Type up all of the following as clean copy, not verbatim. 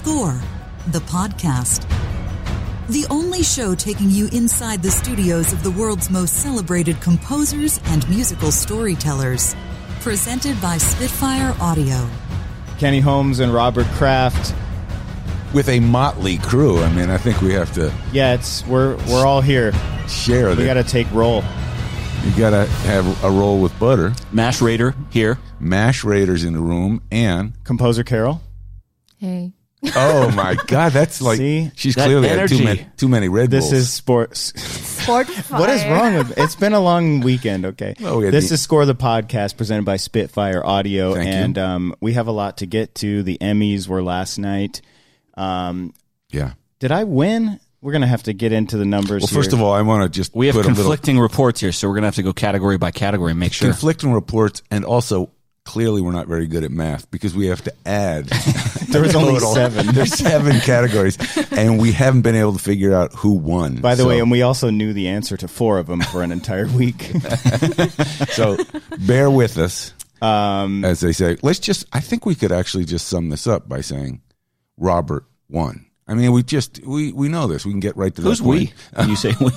Score, the podcast. The only show taking you inside the studios of the world's most celebrated composers and musical storytellers. Presented by Spitfire Audio. Kenny Holmes and Robert Kraft. With a motley crew. I mean, I think we have to... Yeah, we're all here. Share it. We got to take roll. You got to have a roll with butter. Mash Raider here. Mash Raiders in the room. And... Composer Carol. Hey. Oh, my God. That's like... See? She's clearly had too many Red Bulls. This is sports. Sport Fire. What is wrong with... It's been a long weekend, okay? Well, this is Score the Podcast presented by Spitfire Audio. Thank you. We have a lot to get to. The Emmys were last night. Yeah. Did I win? We're going to have to get into the numbers Well, first of all, I want to just We have put conflicting reports here, so we're going to have to go category by category and make sure. conflicting reports, and also clearly we're not very good at math because we have to add. There was only total. 7. There's 7 categories, and we haven't been able to figure out who won. By the way, and we also knew the answer to 4 of them for an entire week. So bear with us, as they say. I think we could actually just sum this up by saying Robert won. I mean, we know this. We can get right to Who's that point. we? When you say we?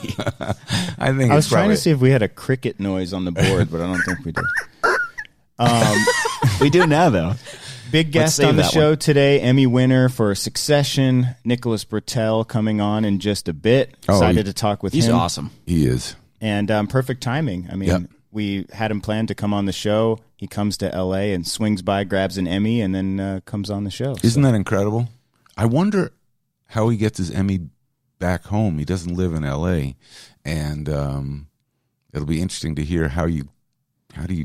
I think I was trying to see if we had a cricket noise on the board, but I don't think we did. We do now, though. Big guest on the show today, Emmy winner for Succession, Nicholas Britell, coming on in just a bit. Excited to talk with him. He's awesome. He is. And perfect timing. I mean, we had him planned to come on the show. He comes to L.A. and swings by, grabs an Emmy, and then comes on the show. Isn't that incredible? I wonder how he gets his Emmy back home. He doesn't live in L.A., and it'll be interesting to hear how do you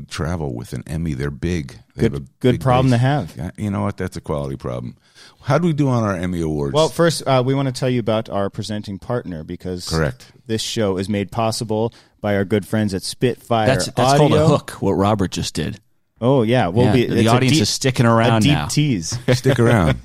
travel with an Emmy? They're big. They have a good big problem base. to have. You know what? That's a quality problem. How do we do on our Emmy Awards? Well, first, we want to tell you about our presenting partner because this show is made possible by our good friends at Spitfire That's Audio. called a hook, what Robert just did. Oh, yeah. The audience is sticking around now. A deep tease. Stick around.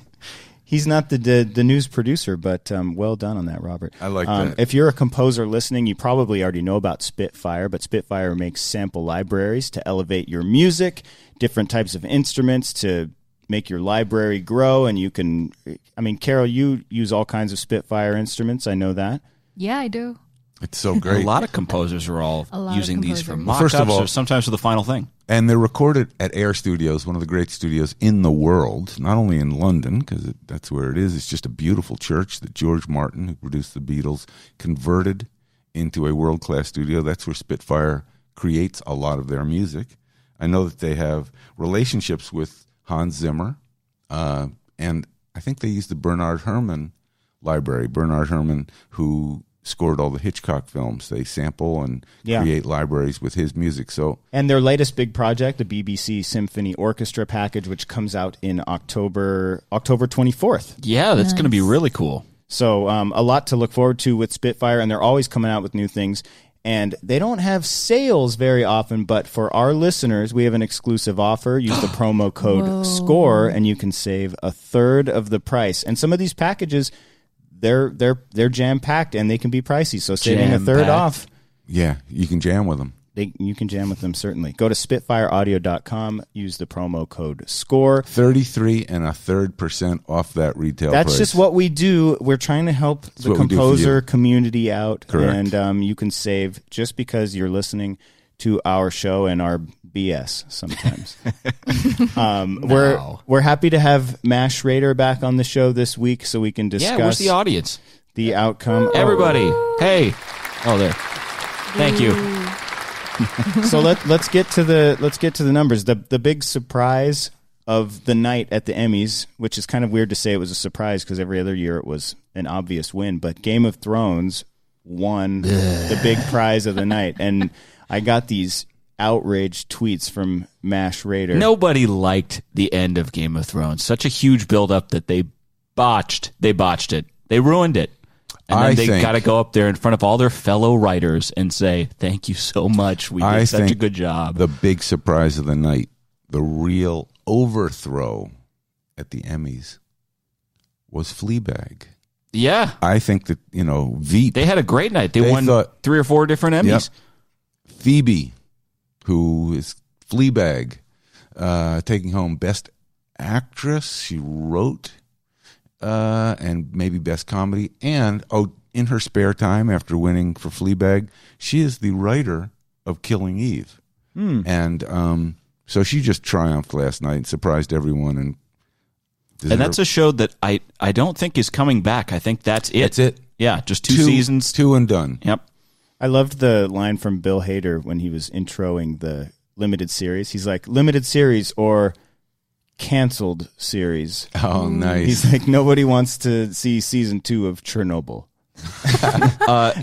He's not the news producer, but well done on that, Robert. I like that. If you're a composer listening, you probably already know about Spitfire, but Spitfire makes sample libraries to elevate your music, different types of instruments to make your library grow, and you can, I mean, Carol, you use all kinds of Spitfire instruments. I know that. Yeah, I do. It's so great. A lot of composers are all using these for mock-ups first of all, or sometimes for the final thing. And they're recorded at Air Studios, one of the great studios in the world, not only in London, because that's where it is. It's just a beautiful church that George Martin, who produced the Beatles, converted into a world-class studio. That's where Spitfire creates a lot of their music. I know that they have relationships with Hans Zimmer, and I think they use the Bernard Herrmann library. Bernard Herrmann, who scored all the Hitchcock films. They sample and create libraries with his music. And their latest big project, the BBC Symphony Orchestra package, which comes out in October 24th. Yeah, that's going to be really cool. So a lot to look forward to with Spitfire, and they're always coming out with new things. And they don't have sales very often, but for our listeners, we have an exclusive offer. Use the promo code SCORE, and you can save a third of the price. And some of these packages, they're jam-packed, and they can be pricey. So saving a third off. Yeah, you can jam with them. You can jam with them, certainly. Go to SpitfireAudio.com. Use the promo code SCORE. 33.33% off that retail price. That's just what we do. We're trying to help the composer community out. Correct. And you can save just because you're listening to our show and our BS sometimes. We're happy to have Mash Schrader back on the show this week so we can discuss where's the audience? The outcome. Everybody. Hey. Oh, there. Thank you. So let's get to the numbers. The big surprise of the night at the Emmys, which is kind of weird to say it was a surprise because every other year it was an obvious win, but Game of Thrones won the big prize of the night. And I got these outraged tweets from Mash Schrader. Nobody liked the end of Game of Thrones. Such a huge buildup that they botched it. They ruined it. And then they got to go up there in front of all their fellow writers and say, thank you so much. We did such a good job. The big surprise of the night, the real overthrow at the Emmys was Fleabag. Yeah. I think that, Veep. They had a great night. They won 3 or 4 different Emmys. Yep. Phoebe, who is Fleabag, taking home Best Actress. She wrote and maybe Best Comedy. And, in her spare time after winning for Fleabag, she is the writer of Killing Eve. And so she just triumphed last night and surprised everyone. And that's a show that I don't think is coming back. I think that's it. That's it. Yeah, just two seasons. 2 and done. Yep. I loved the line from Bill Hader when he was introing the limited series. He's like, limited series or canceled series. Oh, nice. He's like, nobody wants to see season 2 of Chernobyl.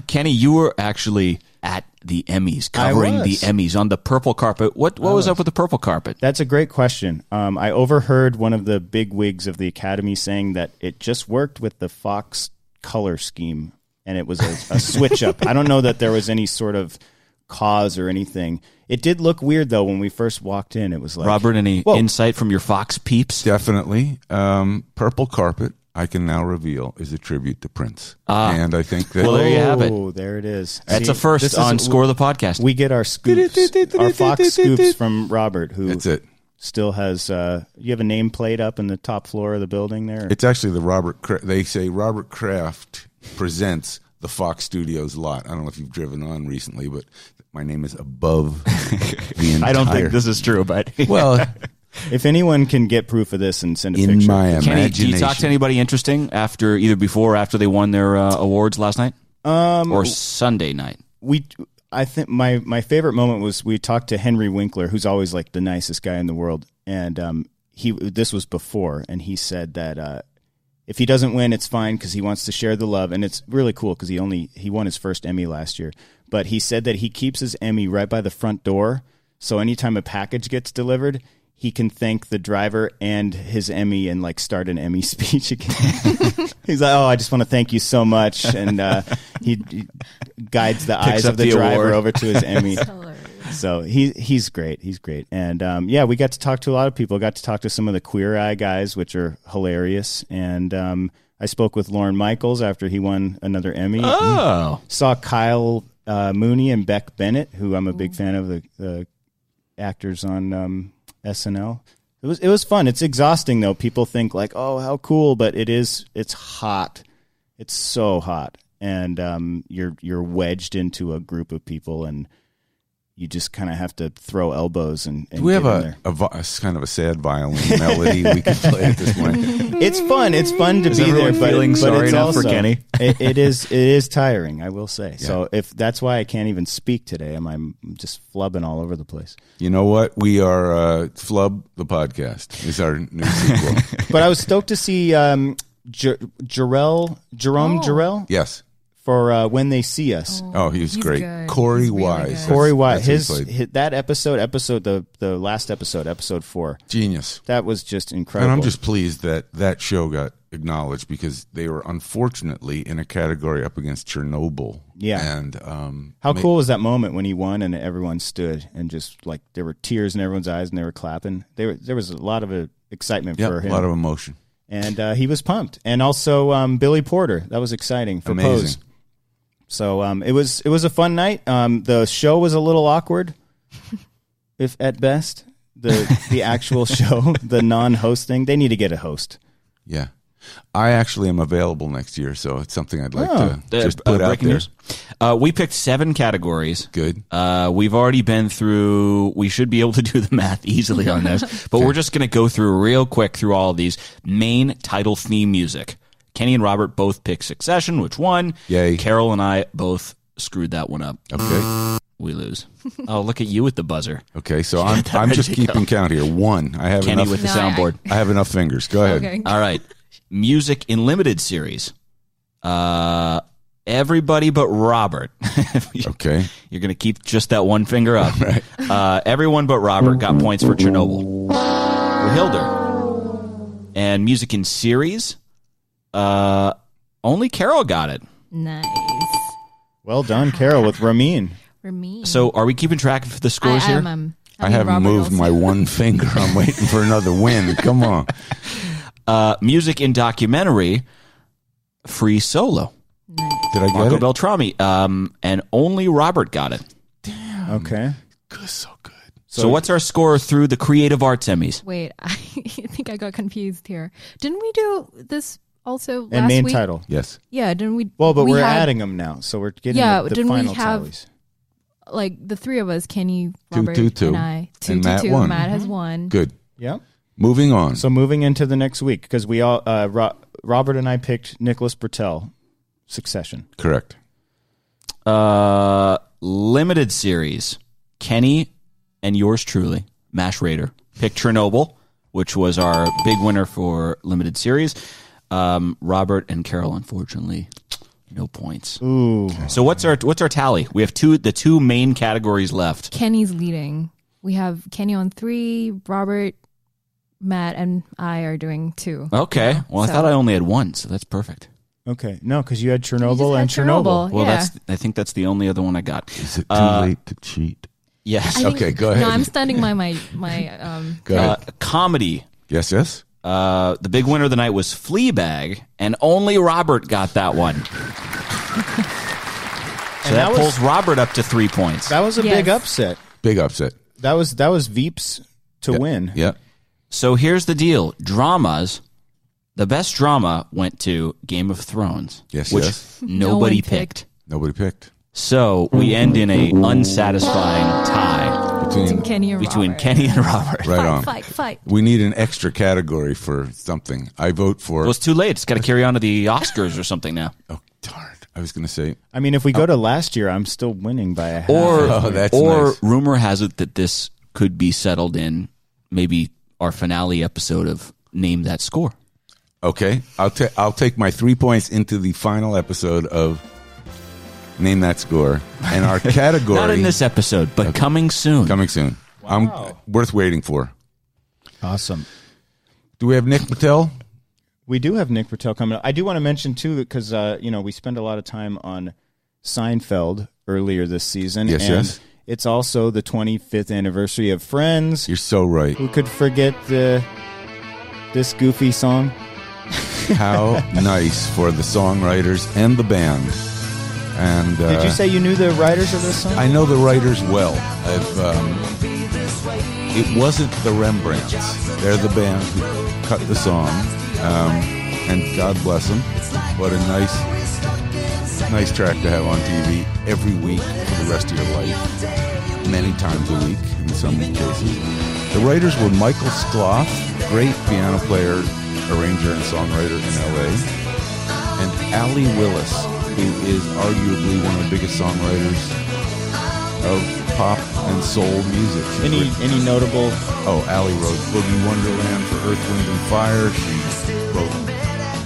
Kenny, you were actually at the Emmys, covering the Emmys on the purple carpet. What was up with the purple carpet? That's a great question. I overheard one of the big wigs of the Academy saying that it just worked with the Fox color scheme, and it was a switch up. I don't know that there was any sort of cause or anything. It did look weird, though, when we first walked in. It was like... Robert, any insight from your Fox peeps? Definitely. Purple carpet, I can now reveal, is a tribute to Prince. And I think that... Well, there you have it. Oh, there it is. That's a first on Score the Podcast. We get our scoops, our Fox scoops from Robert, who That's it. Still has... you have a nameplate up in the top floor of the building there? It's actually the they say Robert Kraft presents the Fox Studios lot. I don't know if you've driven on recently, but my name is above the entire... I don't think this is true, but... Well... If anyone can get proof of this and send a in picture. My Kenny, imagination. do you talk to anybody interesting either before or after they won their awards last night? Or Sunday night? I think my favorite moment was we talked to Henry Winkler, who's always like the nicest guy in the world. And this was before, and he said that if he doesn't win, it's fine because he wants to share the love. And it's really cool because he won his first Emmy last year. But he said that he keeps his Emmy right by the front door. So anytime a package gets delivered, he can thank the driver and his Emmy and like start an Emmy speech again. He's like, I just want to thank you so much. And he guides the eyes of the driver award over to his Emmy. So he's great. He's great. And we got to talk to a lot of people. Got to talk to some of the Queer Eye guys, which are hilarious. And I spoke with Lorne Michaels after he won another Emmy. Oh. Saw Kyle Mooney and Beck Bennett, who I'm a big fan of, the actors on SNL. It was fun. It's exhausting though. People think like, oh, how cool, but it's hot. It's so hot, and you're wedged into a group of people, and you just kind of have to throw elbows and do we have a kind of a sad violin melody we can play at this point? It's fun. It's fun to be there, but sorry it's enough also, for Kenny. It is tiring, I will say. Yeah. So if that's why I can't even speak today, I'm just flubbing all over the place. You know what? We are Flub the Podcast is our new sequel. But I was stoked to see Jerome Jarrell. Yes. For When They See Us. Oh, he's great. Good. Corey Really Wise. good. Corey Wise. His That episode, the last episode 4. Genius. That was just incredible. And I'm just pleased that show got acknowledged because they were unfortunately in a category up against Chernobyl. Yeah. And how cool was that moment when he won and everyone stood and just like there were tears in everyone's eyes and they were clapping. There was a lot of excitement for him. A lot of emotion. And he was pumped. And also Billy Porter. That was exciting for Amazing. Pose. So it was a fun night. The show was a little awkward, if at best. The actual show, the non-hosting, they need to get a host. Yeah, I actually am available next year, so it's something I'd like to just put out there. News. We picked 7 categories. Good. We've already been through. We should be able to do the math easily on this, but we're just going to go through real quick through all of these. Main title theme music. Kenny and Robert both picked Succession, which won. Yay. Carol and I both screwed that one up. Okay. We lose. Oh, look at you with the buzzer. Okay, so I'm just keeping count here. 1. I have Kenny enough with the soundboard. I have enough fingers. Go ahead. Okay. All right. Music in limited series. Everybody but Robert. Okay. You're going to keep just that one finger up. Right. Everyone but Robert got points for Chernobyl. For Hilder. And music in series. Only Carol got it. Nice. Well done, Carol, with Ramin. Ramin. So are we keeping track of the scores here? I haven't moved my one finger. I'm waiting for another win. Come on. Music in documentary, Free Solo. Nice. Did I get Marco it? Beltrami. And only Robert got it. Okay. Good, so good. So what's our score through the Creative Arts Emmys? Wait, I think I got confused here. Didn't we do this also last And main week, title. Yes. Yeah, didn't we? Well, but we we're had, adding them now, so we're getting the didn't we final have, tallies. Like the three of us, Kenny, Two, Robert, two, two. and I. And Matt won. Matt has won. Good. Yep. Moving on. So moving into the next week, because we all Robert and I picked Nicholas Britell, Succession. Correct. Limited series. Kenny and yours truly, Mash Raider, picked Chernobyl, which was our big winner for limited series. Robert and Carol, unfortunately, no points. Ooh. So what's our tally? We have the two main categories left. Kenny's leading. We have Kenny on 3, Robert, Matt, and I are doing 2. Okay. Well, I thought I only had 1, so that's perfect. Okay. No, because you had You Chernobyl and just had Chernobyl. Well, yeah. I think that's the only other one I got. Is it too late to cheat? Yes. I think- Okay, go ahead. No, I'm standing by my Go ahead. Comedy. Yes, yes. The big winner of the night was Fleabag, and only Robert got that one. So And that that was- pulls Robert up to 3 points. That was a big Yes. upset. Big upset. That was Veeps to win. Yeah. So here's the deal. Dramas. The best drama went to Game of Thrones, Yes, which yes. nobody one picked. Nobody picked. So we end in a unsatisfying tie Between Kenny and between Robert. Kenny and Robert. right on. Fight. We need an extra category for something. I vote for. Well, it's too late. It's got to carry on to the Oscars or something now. Oh, darn. I was going to say. I mean, if we go to last year, I'm still winning by a half. Oh, that's nice. Rumor has it that this could be settled in maybe our finale episode of Name That Score. Okay. I'll take my 3 points into the final episode of Name That Score. And our category. Not in this episode, but coming soon. Coming soon. Wow. Worth waiting for. Awesome. Do we have Nick Britell? We do have Nick Britell coming up. I do want to mention, too, because, we spend a lot of time on Seinfeld earlier this season. Yes, and yes. it's also the 25th anniversary of Friends. You're so right. Who could forget this goofy song? How nice for the songwriters and the band. And Did you say you knew the writers of this song? I know the writers well. It wasn't the Rembrandts. They're the band who cut the song. And God bless them. What a nice track to have on TV every week for the rest of your life. Many times a week in some cases. The writers were Michael Skloff, great piano player, arranger, and songwriter in L.A., and Allie Willis, who is arguably one of the biggest songwriters of pop and soul music. Any notable? Oh, Allie wrote Boogie Wonderland for Earth, Wind and Fire. She wrote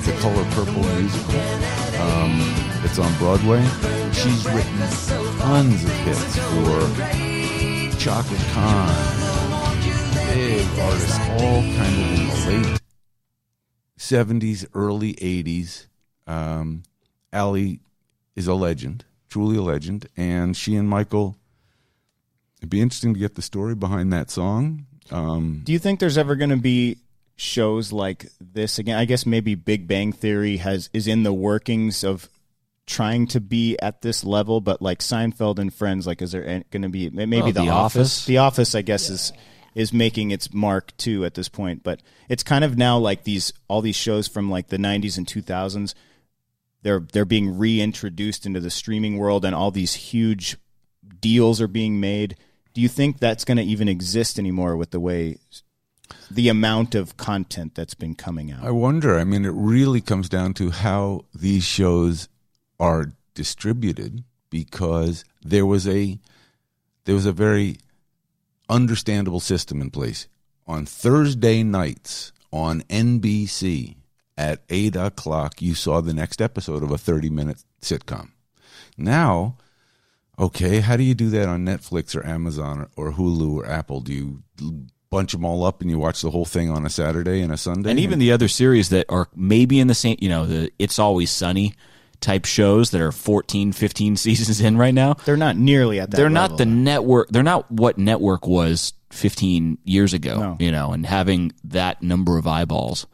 The Color Purple musical. It's on Broadway. She's written tons of hits for Chaka Khan, big artists, all kind of in the late 70s, early 80s. Allie is a legend, truly a legend, and she and Michael, it'd be interesting to get the story behind that song. Do you think there's ever going to be shows like this again? I guess maybe Big Bang Theory is in the workings of trying to be at this level, but like Seinfeld and Friends, like is there going to be maybe The Office? The Office, I guess, is making its mark too at this point, but it's kind of now like all these shows from like the 90s and 2000s. They're being reintroduced into the streaming world, and all these huge deals are being made. Do you think that's going to even exist anymore with the amount of content that's been coming out? I wonder. I mean, it really comes down to how these shows are distributed, because there was a very understandable system in place. On Thursday nights on NBC at 8 o'clock, you saw the next episode of a 30-minute sitcom. Now, okay, how do you do that on Netflix or Amazon or Hulu or Apple? Do you bunch them all up and you watch the whole thing on a Saturday and a Sunday? And even the other series that are maybe in the same, the It's Always Sunny type shows that are 14, 15 seasons in right now. They're not nearly at that They're level. not the network. They're not what network was 15 years ago, No. and having that number of eyeballs.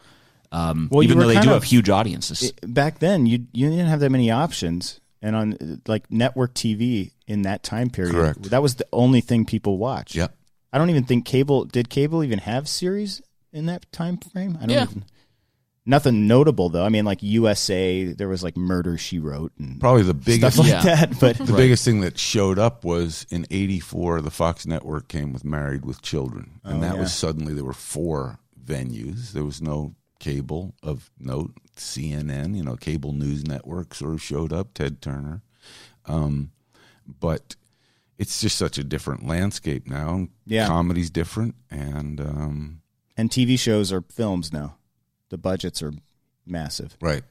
Well, even though they do have huge audiences. Back then, you didn't have that many options. And on like network TV in that time period, Correct. that was the only thing people watched. Yep. I don't even think did cable even have series in that time frame? I don't Yeah. even. Nothing notable though. I mean, like USA, there was like Murder, She Wrote, and probably the biggest stuff like that. But the biggest thing that showed up was in '84, the Fox network came with Married with Children, and that was suddenly there were 4 venues. There was no cable of note. CNN, cable news network sort of showed up. Ted Turner, but it's just such a different landscape now. Yeah, comedy's different, and TV shows are films now. The budgets are massive. Right.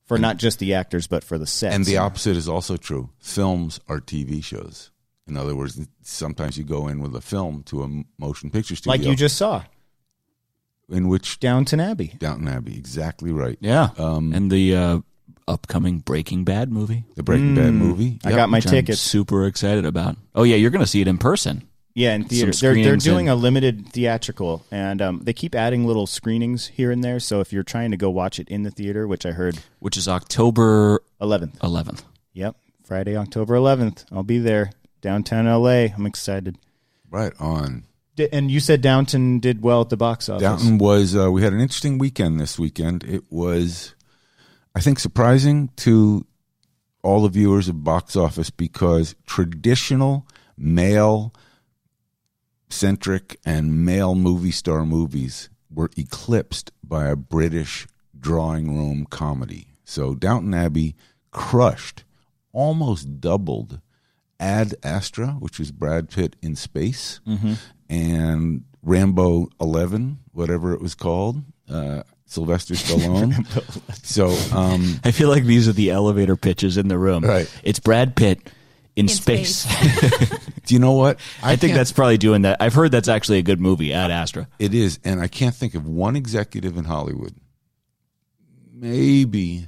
For not just the actors, but for the sets. And the opposite is also true. Films are TV shows. In other words, sometimes you go in with a film to a motion picture studio. Like you just saw. In which? Downton Abbey. Downton Abbey, exactly right. Yeah. And the upcoming Breaking Bad movie. The Breaking Bad movie. I got my tickets. I'm super excited about. Oh, yeah, you're going to see it in person. Yeah, in theater. They're doing a limited theatrical, and they keep adding little screenings here and there. So if you're trying to go watch it in the theater, which I heard, which is October 11th. Yep, Friday, October 11th. I'll be there, downtown LA. I'm excited. Right on. And you said Downton did well at the box office. Downton was. We had an interesting weekend this weekend. It was, I think, surprising to all the viewers of box office because traditional male centric and male movie star movies were eclipsed by a British drawing room comedy. So Downton Abbey crushed, almost doubled Ad Astra, which was Brad Pitt in space, and Rambo 11, whatever it was called, Sylvester Stallone. So I feel like these are the elevator pitches in the room. Right. It's Brad Pitt in space. Do you know what? I think that's probably doing that. I've heard that's actually a good movie, Ad Astra. It is, and I can't think of one executive in Hollywood, maybe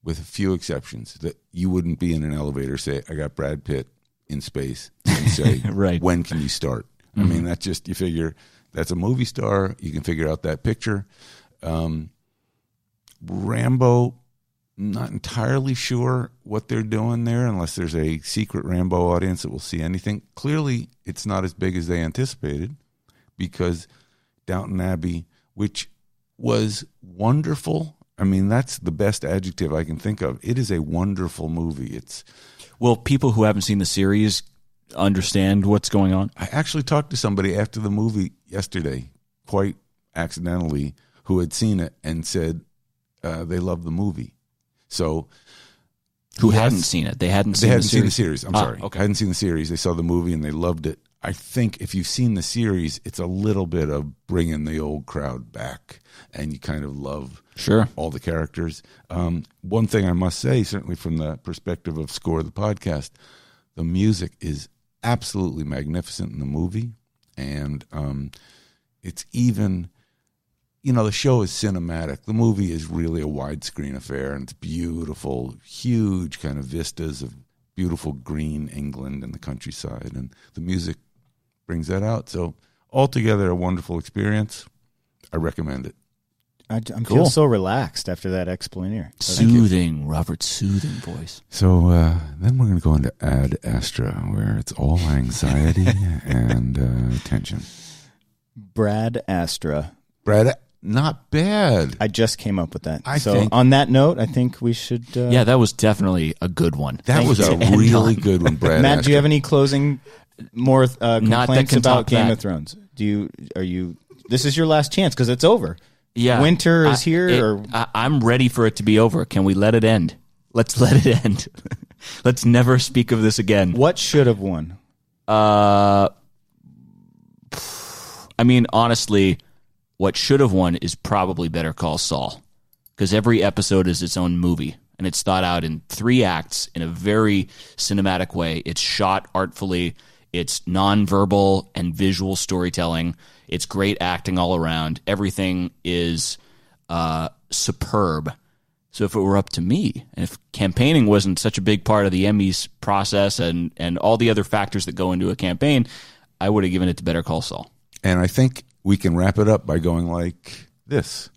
with a few exceptions, that you wouldn't be in an elevator, say, I got Brad Pitt in space, and say, right. When can you start? I mean, that's just, you figure, that's a movie star, you can figure out that picture. Rambo, not entirely sure what they're doing there unless there's a secret Rambo audience that will see anything. Clearly, it's not as big as they anticipated because Downton Abbey, which was wonderful. I mean, that's the best adjective I can think of. It is a wonderful movie. Will people who haven't seen the series understand what's going on? I actually talked to somebody after the movie yesterday, quite accidentally, who had seen it and said they loved the movie. So, who hadn't seen it? They hadn't seen the series. I'm sorry. Okay. Hadn't seen the series. They saw the movie and they loved it. I think if you've seen the series, it's a little bit of bringing the old crowd back, and you kind of love all the characters. One thing I must say, certainly from the perspective of Score the Podcast, the music is absolutely magnificent in the movie, and it's even... the show is cinematic. The movie is really a widescreen affair, and it's beautiful, huge kind of vistas of beautiful green England and the countryside, and the music brings that out. So altogether, a wonderful experience. I recommend it. I feel so relaxed after that explanation. Soothing, Robert's soothing voice. So then we're going to go into Ad Astra, where it's all anxiety and tension. Brad Astra. Not bad. I just came up with that. I think, on that note, I think we should... yeah, that was definitely a good one. That was a really good one, Brad. Matt, do you have any closing complaints about Game of Thrones? This is your last chance because it's over. Yeah. Winter is here. I'm ready for it to be over. Can we let it end? Let's let it end. Let's never speak of this again. What should have won? I mean, honestly... What should have won is probably Better Call Saul, because every episode is its own movie, and it's thought out in 3 acts in a very cinematic way. It's shot artfully. It's nonverbal and visual storytelling. It's great acting all around. Everything is superb. So if it were up to me, and if campaigning wasn't such a big part of the Emmys process and all the other factors that go into a campaign, I would have given it to Better Call Saul. And I think we can wrap it up by going like this.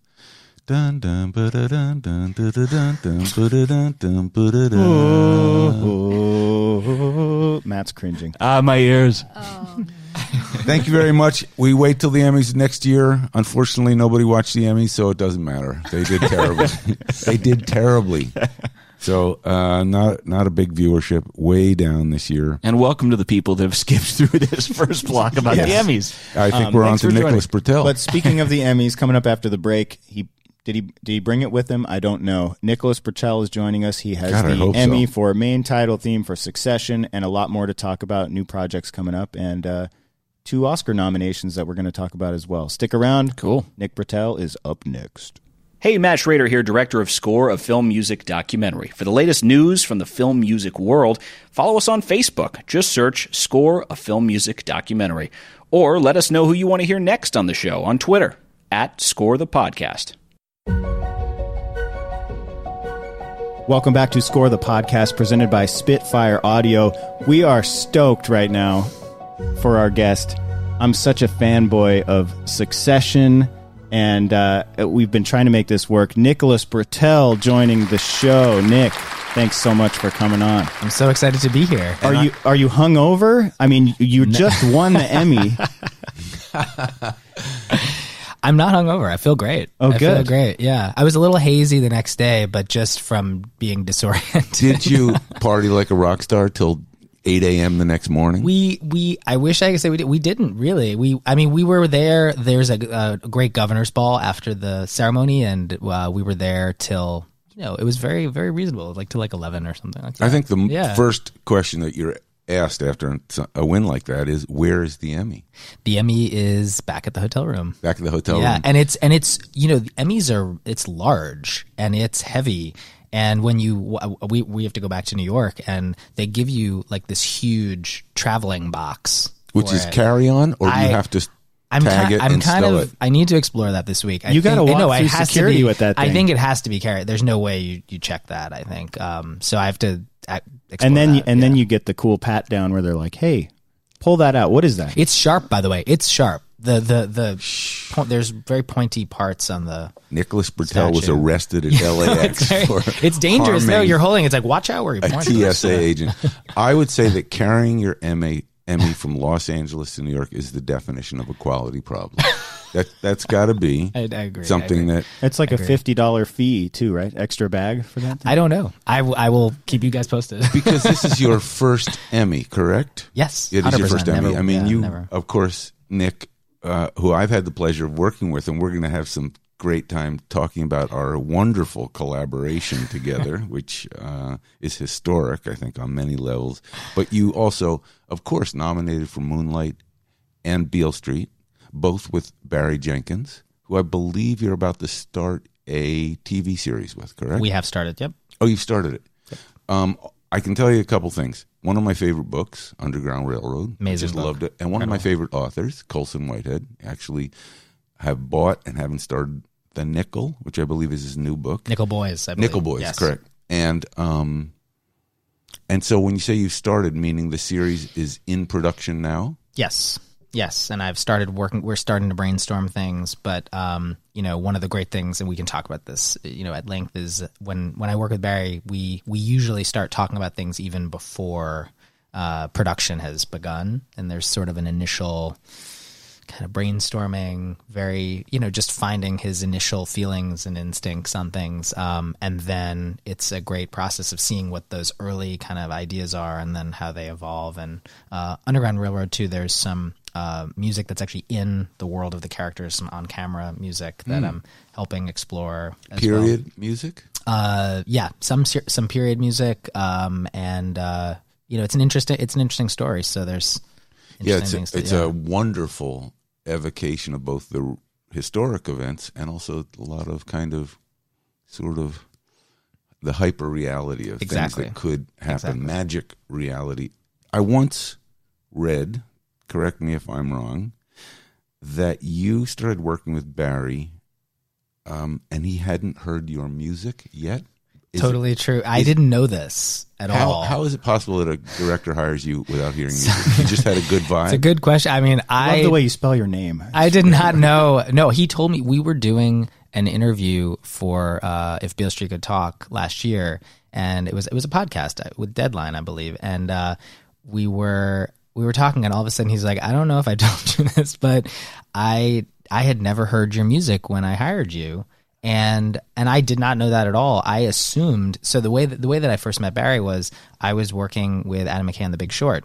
Dun dun ba da dun dun da da dun dun ba da dun dun ba da dun. Matt's cringing. My ears. Oh, no. Thank you very much. We wait till the Emmys next year. Unfortunately, nobody watched the Emmys, so it doesn't matter. They did terribly. They did terribly. So not a big viewership, way down this year. And welcome to the people that have skipped through this first block about the Emmys. I think we're on to Nicholas Britell. But speaking of the Emmys, coming up after the break, did he bring it with him? I don't know. Nicholas Britell is joining us. He has the Emmy for main title theme for Succession, and a lot more to talk about. New projects coming up, and 2 Oscar nominations that we're going to talk about as well. Stick around. Cool. Nick Britell is up next. Hey, Matt Schrader here, director of Score, a film music documentary. For the latest news from the film music world, follow us on Facebook. Just search Score, a film music documentary. Or let us know who you want to hear next on the show on Twitter, @ScoreThePodcast. Welcome back to Score the Podcast, presented by Spitfire Audio. We are stoked right now for our guest. I'm such a fanboy of Succession, and we've been trying to make this work. Nicholas Britell joining the show. Nick, thanks so much for coming on. I'm so excited to be here. Are you hungover? I mean, you just won the Emmy. I'm not hungover. I feel great. Oh, good. I feel great. Yeah. I was a little hazy the next day, but just from being disoriented. Did you party like a rock star till 8 a.m. the next morning? I wish I could say we did. We didn't really. We were there. There's a great governor's ball after the ceremony, and we were there till, it was very, very reasonable, like till like 11 or something like that. I think the first question that you're asked after a win like that is, where is the Emmy? The Emmy is back at the hotel room. Back at the hotel room. Yeah, and it's the Emmys it's large and it's heavy. And when we have to go back to New York, and they give you like this huge traveling box, which is carry on, or do you have to tag it and stow it? I need to explore that this week. You got to walk through security with that thing. I think it has to be carried. There's no way you check that. I think so. I have to. Then you get the cool pat down where they're like, "Hey, pull that out. What is that?" It's sharp, by the way. It's sharp. There's very pointy parts on the. Nicholas Britell was arrested at LAX. It's dangerous. No, you're holding. It's like, watch out where you point. A TSA agent. I would say that carrying your Emmy from Los Angeles to New York is the definition of a quality problem. That's got to be I agree, something that it's like a $50 fee too, right? Extra bag for that thing? I don't know. I will keep you guys posted. Because this is your first Emmy, correct? Yes, it is your first Emmy. Never, I mean, never. Of course, Nick, who I've had the pleasure of working with, and we're going to have some great time talking about our wonderful collaboration together, which is historic, I think, on many levels. But you also, of course, nominated for Moonlight and Beale Street, both with Barry Jenkins, who I believe you're about to start a TV series with, correct? We have started, yep. Oh, you've started it. Yep. I can tell you a couple things. One of my favorite books, Underground Railroad. Amazing Just loved it. And one of my favorite authors, Colson Whitehead, actually have bought and haven't started The Nickel, which I believe is his new book. Nickel Boys, I believe. Nickel Boys, yes. Correct. And so when you say you've started, meaning the series is in production now? Yes, and I've started working. We're starting to brainstorm things, but one of the great things, and we can talk about this, at length, is when I work with Barry, we usually start talking about things even before production has begun, and there's sort of an initial kind of brainstorming, very just finding his initial feelings and instincts on things, and then it's a great process of seeing what those early kind of ideas are, and then how they evolve. And Underground Railroad too, there's some music that's actually in the world of the characters, some on-camera music that I'm helping explore as period music? Yeah, some period music, and it's an interesting story. So there's it's a wonderful evocation of both the historic events and also a lot of kind of sort of the hyper reality of things that could happen, magic reality. I once read, correct me if I'm wrong, that you started working with Barry and he hadn't heard your music yet. Totally true. I didn't know this at all. How is it possible that a director hires you without hearing music? You just had a good vibe? It's a good question. I mean, I love the way you spell your name. I did not know. No, he told me we were doing an interview for If Beale Street Could Talk last year, and it was a podcast with Deadline, I believe, and we were we were talking, and all of a sudden he's like, I don't know if I told you this, but I had never heard your music when I hired you. And I did not know that at all. I assumed, so the way that I first met Barry was I was working with Adam McKay on The Big Short.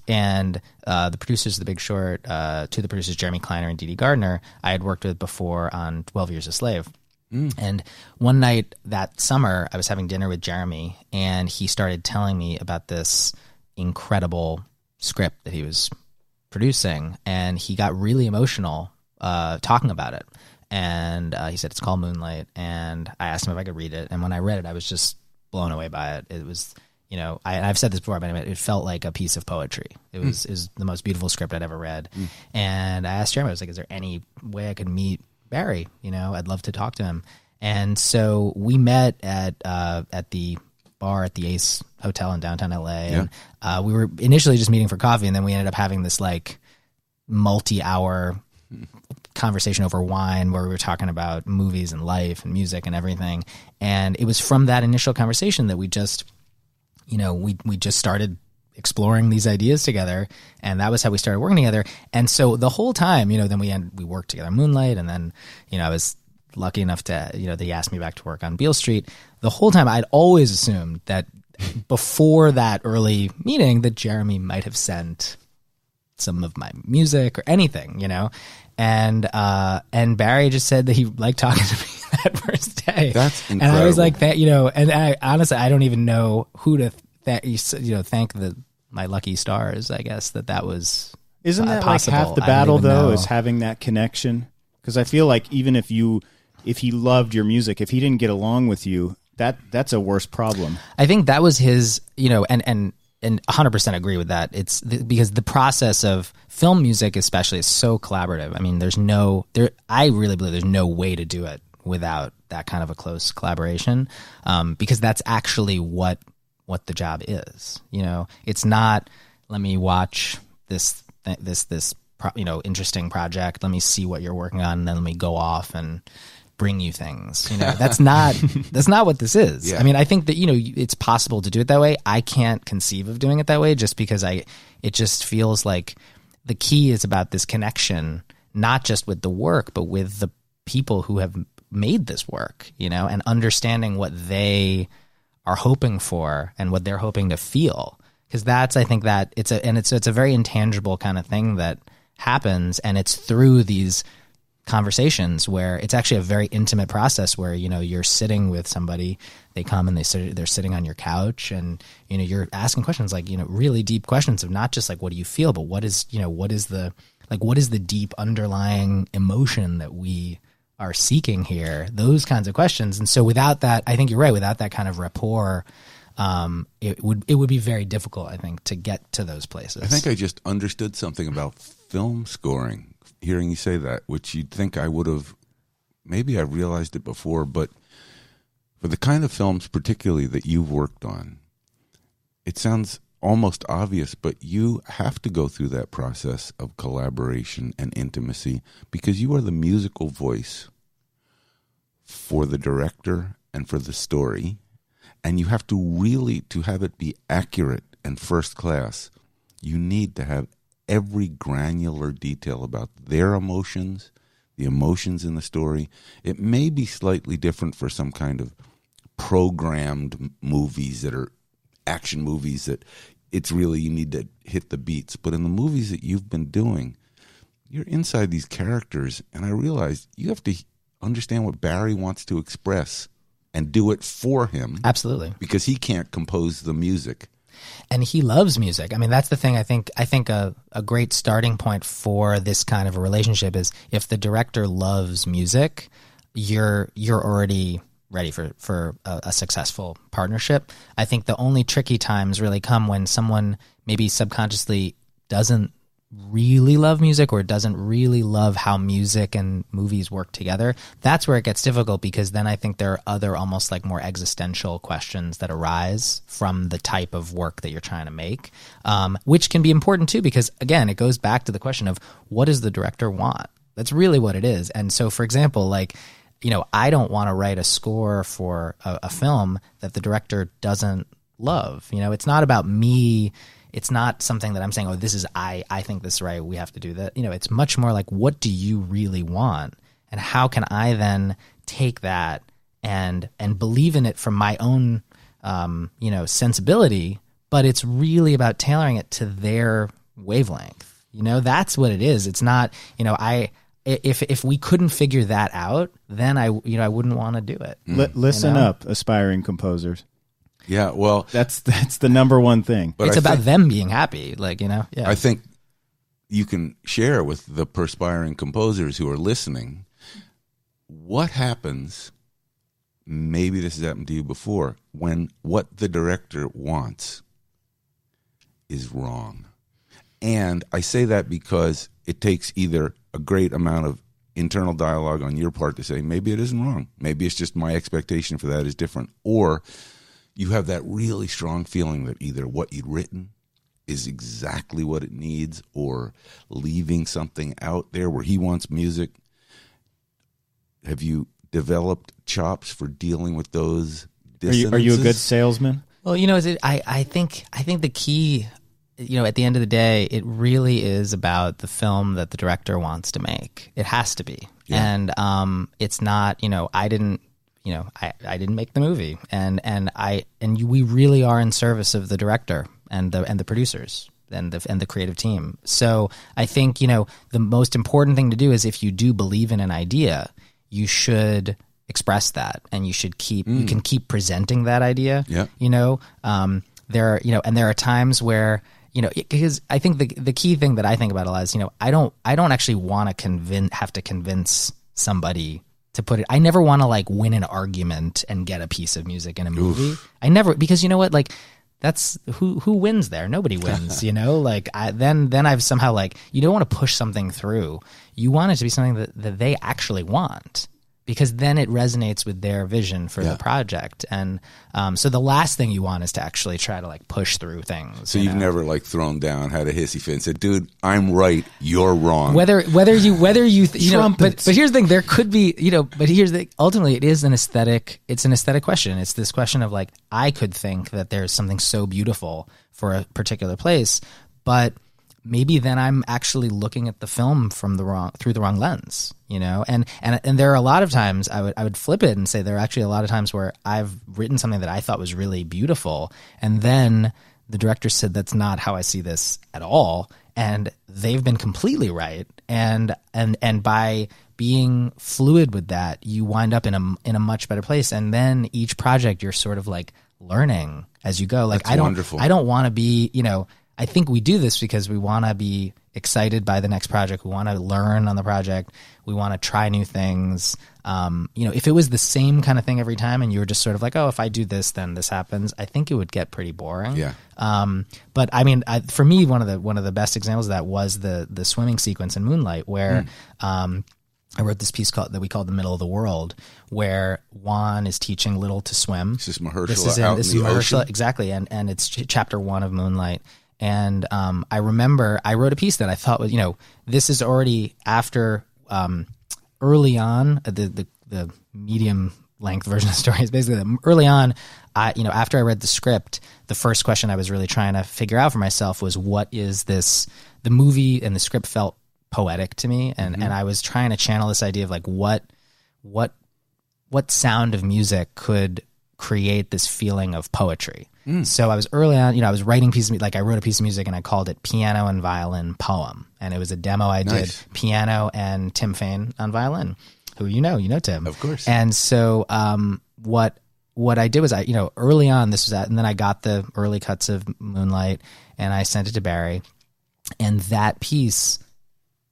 And the producers of The Big Short, two of the producers, Jeremy Kleiner and Dee Dee Gardner, I had worked with before on 12 Years a Slave. And one night that summer, I was having dinner with Jeremy, and he started telling me about this incredible script that he was producing, and he got really emotional talking about it. And he said, it's called Moonlight, and I asked him if I could read it, and when I read it, I was just blown away by it. It was, you know, I've said this before, but it felt like a piece of poetry. It was the most beautiful script I'd ever read. And I asked Jeremy, I was like, is there any way I could meet Barry? You know, I'd love to talk to him. And so we met at the bar at the Ace Hotel in downtown LA. And we were initially just meeting for coffee, and then we ended up having this like multi-hour conversation over wine where we were talking about movies and life and music and everything. And it was from that initial conversation that we just, you know, we just started exploring these ideas together, and that was how we started working together. And so the whole time, you know, then we worked together on Moonlight, and then, you know, I was lucky enough to, you know, they asked me back to work on Beale Street. The whole time I'd always assumed that before that early meeting that Jeremy might have sent some of my music or anything, you know. And Barry just said that he liked talking to me that first day. That's incredible. And I was like, that, you know, and I honestly, I don't even know who to thank my lucky stars, I guess, that was Isn't that possible. like half the battle, though, is having that connection? Because I feel like even if he loved your music, if he didn't get along with you, that's a worse problem. I think that was his, you know, and 100% agree with that. It's because the process of film music, especially, is so collaborative. I mean, I really believe there's no way to do it without that kind of a close collaboration, because that's actually what the job is. You know, it's not, let me watch this interesting project. Let me see what you're working on, and then let me go off and bring you things. You know, that's not what this is. Yeah. I mean, I think that, you know, it's possible to do it that way. I can't conceive of doing it that way, just because it just feels like the key is about this connection, not just with the work, but with the people who have made this work, you know, and understanding what they are hoping for and what they're hoping to feel. Because I think that it's a very intangible kind of thing that happens, and it's through these conversations where it's actually a very intimate process where, you know, you're sitting with somebody, they come and they're sitting on your couch, and, you know, you're asking questions like, you know, really deep questions of not just like, what do you feel, but what is the deep underlying emotion that we are seeking here, those kinds of questions. And so without that, I think you're right, without that kind of rapport, it would be very difficult, I think, to get to those places. I think I just understood something about film scoring, hearing you say that, which you'd think I would have, maybe I realized it before, but for the kind of films particularly that you've worked on, it sounds almost obvious, but you have to go through that process of collaboration and intimacy because you are the musical voice for the director and for the story, and you have to really, to have it be accurate and first class, you need to have every granular detail about their emotions, the emotions in the story. It may be slightly different for some kind of programmed movies that are action movies that it's really, you need to hit the beats. But in the movies that you've been doing, you're inside these characters, and I realized you have to understand what Barry wants to express and do it for him. Absolutely. Because he can't compose the music. And he loves music. I mean, that's the thing. I think a great starting point for this kind of a relationship is if the director loves music, you're already ready for a successful partnership. I think the only tricky times really come when someone maybe subconsciously doesn't really love music or doesn't really love how music and movies work together. That's where it gets difficult, because then I think there are other almost like more existential questions that arise from the type of work that you're trying to make, which can be important too, because again, it goes back to the question of what does the director want? That's really what it is. And so, for example, like, you know, I don't want to write a score for a film that the director doesn't love. You know, it's not about me. it's not something that I'm saying, oh, this is, I think this is right, we have to do that. It's much more like, what do you really want? And how can I then take that and believe in it from my own, sensibility, but it's really about tailoring it to their wavelength. That's what it is. It's not, if we couldn't figure that out, then I wouldn't want to do it. Listen up, aspiring composers. Yeah, well, that's the number one thing. But it's about them being happy, Yeah. I think you can share with the perspiring composers who are listening what happens. Maybe this has happened to you before, when what the director wants is wrong. And I say that because it takes either a great amount of internal dialogue on your part to say, maybe it isn't wrong. Maybe it's just my expectation for that is different. Or you have that really strong feeling that either what you'd written is exactly what it needs, or leaving something out there where he wants music. Have you developed chops for dealing with those dissonances? Are you a good salesman? Well, I think the key, at the end of the day, it really is about the film that the director wants to make. It has to be. Yeah. And it's not, I didn't make the movie, and we really are in service of the director and the producers and the creative team. So I think, the most important thing to do is, if you do believe in an idea, you should express that, and you should you can keep presenting that idea. Yeah. There are times where, because I think the key thing that I think about a lot is, I don't actually want to have to convince somebody to put it. I never want to win an argument and get a piece of music in a movie. Oof. I never, because that's who wins there. Nobody wins, then I've somehow you don't want to push something through. You want it to be something that they actually want, because then it resonates with their vision for the project. And so the last thing you want is to actually try to push through things. So you've never thrown down, had a hissy fit and said, dude, I'm right, you're wrong. Whether you but here's the thing, there could be, but here's the, ultimately it's an aesthetic question. It's this question of I could think that there's something so beautiful for a particular place, but maybe then I'm actually looking at the film through the wrong lens, and there are a lot of times I would flip it and say there are actually a lot of times where I've written something that I thought was really beautiful, and then the director said, that's not how I see this at all, and they've been completely right, and by being fluid with that, you wind up in a much better place, and then each project you're sort of learning as you go. That's wonderful. I don't want to be, I think we do this because we want to be excited by the next project. We want to learn on the project. We want to try new things. If it was the same kind of thing every time and you were just sort of oh, if I do this, then this happens, I think it would get pretty boring. Yeah. But I mean, for me, one of the best examples of that was the swimming sequence in Moonlight, where I wrote this piece that we called The Middle of the World, where Juan is teaching Little to swim. This is Mahershala out in the ocean. Exactly, and it's chapter 1 of Moonlight. And I remember I wrote a piece that I thought was, this is already after early on, the medium length version of the story is basically that early on, after I read the script, the first question I was really trying to figure out for myself was, what is this? The movie and the script felt poetic to me, and I was trying to channel this idea of what sound of music could create this feeling of poetry. So I was early on, I was writing pieces of, I wrote a piece of music and I called it Piano and Violin Poem. And it was a demo I did, piano and Tim Fain on violin, who you know Tim. Of course. And so what I did was early on, this was and then I got the early cuts of Moonlight and I sent it to Barry. And that piece,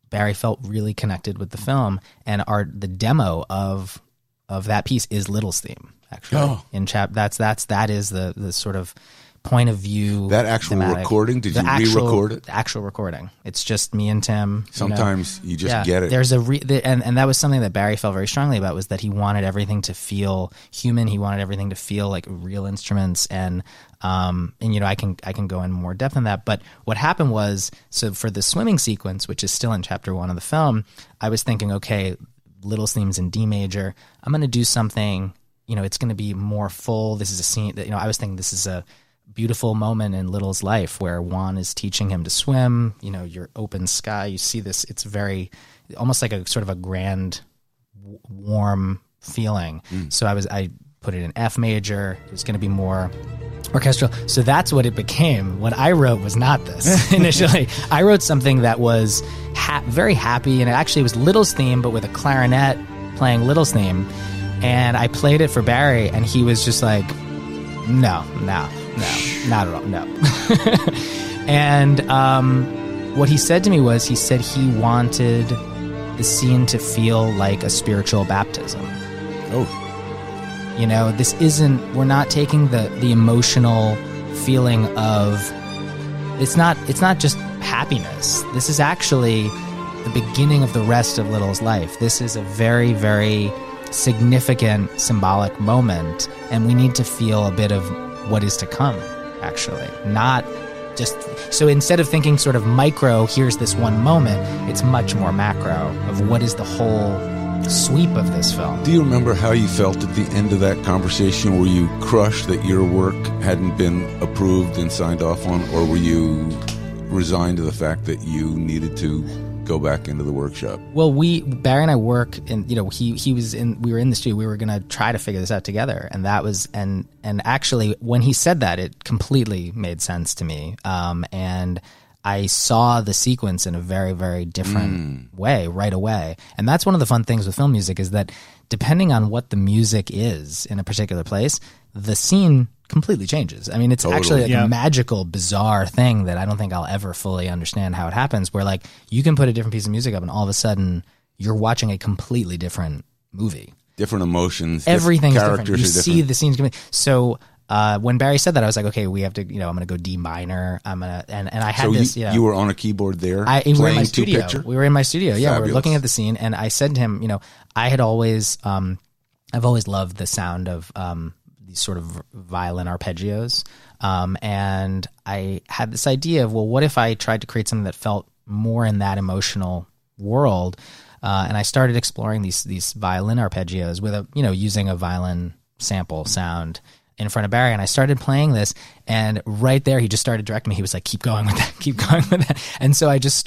Barry felt really connected with the film, and the demo of that piece is Little's theme. Actually, that is the sort of point of view. That actual recording, did you re-record it? The actual recording. It's just me and Tim. Sometimes you just get it. There's and that was something that Barry felt very strongly about, was that he wanted everything to feel human. He wanted everything to feel like real instruments, and I can go in more depth on that. But what happened was, so for the swimming sequence, which is still in chapter 1 of the film, I was thinking, okay, Little's theme's in D major. I'm going to do something. It's going to be more full. This is a scene that, I was thinking this is beautiful moment in Little's life where Juan is teaching him to swim. You know, your open sky, you see this, it's very, almost like a sort of a grand, warm feeling. So I put it in F major. It was going to be more orchestral. So that's what it became. What I wrote was not this initially. I wrote something that was very happy, and it actually was Little's theme, but with a clarinet playing Little's theme. And I played it for Barry, and he was just like, no, not at all, no. And what he said to me was, he said he wanted the scene to feel like a spiritual baptism. Oh. You know, this isn't, we're not taking the emotional feeling of, it's not just happiness. This is actually the beginning of the rest of Little's life. This is a very, very significant symbolic moment, and we need to feel a bit of what is to come, actually. Not just, so instead of thinking sort of micro, here's this one moment, it's much more macro of what is the whole sweep of this film. Do you remember how you felt at the end of that conversation? Were you crushed that your work hadn't been approved and signed off on, or were you resigned to the fact that you needed to go back into the workshop? Well, Barry and I work, and you know, we were in the studio. We were going to try to figure this out together, and that was, and actually, when he said that, it completely made sense to me. And I saw the sequence in a very, very different way right away. And that's one of the fun things with film music, is that depending on what the music is in a particular place, the scene completely changes. I mean, it's actually like a magical, bizarre thing that I don't think I'll ever fully understand how it happens, where like you can put a different piece of music up and all of a sudden you're watching a completely different movie. Different emotions. Everything's different. different. You see the scenes coming. So when Barry said that, I was like, okay, we have to, you know, I'm going to go D minor. I'm going to, and I had this, you were on a keyboard there we were in my studio. Picture? We were in my studio. Yeah. Fabulous. We were looking at the scene, and I said to him, you know, I had always, I've always loved the sound of, these sort of violin arpeggios. And I had this idea of, well, what if I tried to create something that felt more in that emotional world? And I started exploring these violin arpeggios with using a violin sample sound in front of Barry, and I started playing this, and right there he just started directing me. He was like, keep going with that. And so I just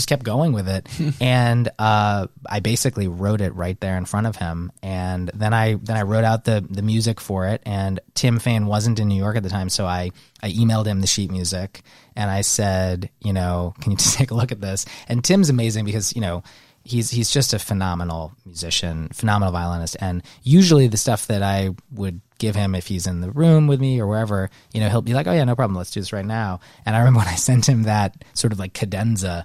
kept going with it. And I basically wrote it right there in front of him. And then I wrote out the music for it, and Tim Fain wasn't in New York at the time, so I emailed him the sheet music, and I said, you know, can you just take a look at this? And Tim's amazing because, you know, he's just a phenomenal musician, phenomenal violinist. And usually the stuff that I would give him if he's in the room with me or wherever, you know, he'll be like, oh yeah, no problem, let's do this right now. And I remember when I sent him that sort of like cadenza,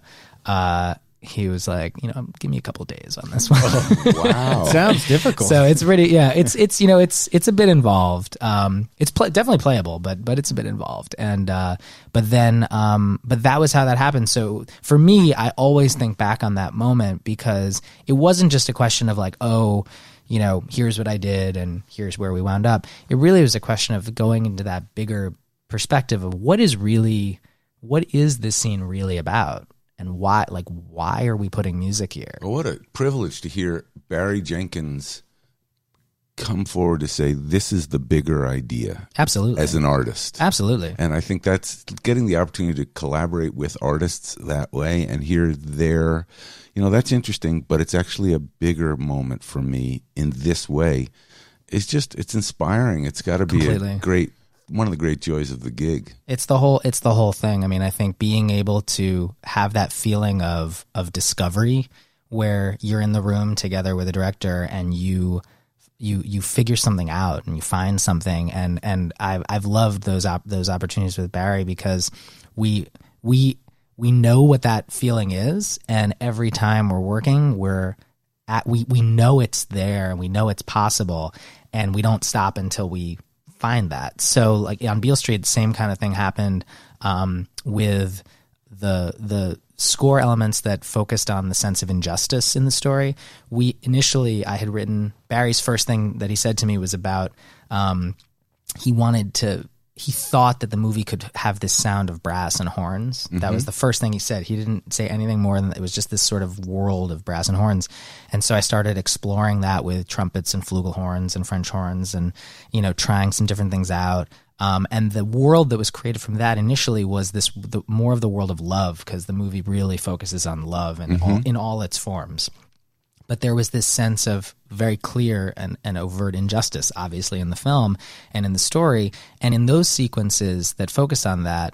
he was like, you know, give me a couple of days on this one. Oh, wow. Sounds difficult. So it's pretty, it's you know, it's a bit involved. It's definitely playable, but it's a bit involved. And, but that was how that happened. So for me, I always think back on that moment, because it wasn't just a question of like, oh, you know, here's what I did and here's where we wound up. It really was a question of going into that bigger perspective of what is this scene really about? And why are we putting music here? Well, what a privilege to hear Barry Jenkins come forward to say, this is the bigger idea. Absolutely. As an artist. Absolutely. And I think that's getting the opportunity to collaborate with artists that way and hear their, you know, that's interesting, but it's actually a bigger moment for me in this way. It's inspiring. It's got to be one of the great joys of the gig. It's the whole thing. I mean, I think being able to have that feeling of discovery, where you're in the room together with a director and you figure something out and you find something, and I've loved those opportunities with Barry, because we know what that feeling is, and every time we're working, we know it's there and we know it's possible, and we don't stop until we find that. So like on Beale Street, the same kind of thing happened with the score elements that focused on the sense of injustice in the story. I had written, Barry's first thing that he said to me was about he thought that the movie could have this sound of brass and horns. Mm-hmm. That was the first thing he said. He didn't say anything more than that. It was just this sort of world of brass and horns. And so I started exploring that with trumpets and flugelhorns and French horns, and, you know, trying some different things out. And the world that was created from that initially was more of the world of love, because the movie really focuses on love and in all its forms. But there was this sense of very clear and overt injustice, obviously, in the film and in the story. And in those sequences that focused on that,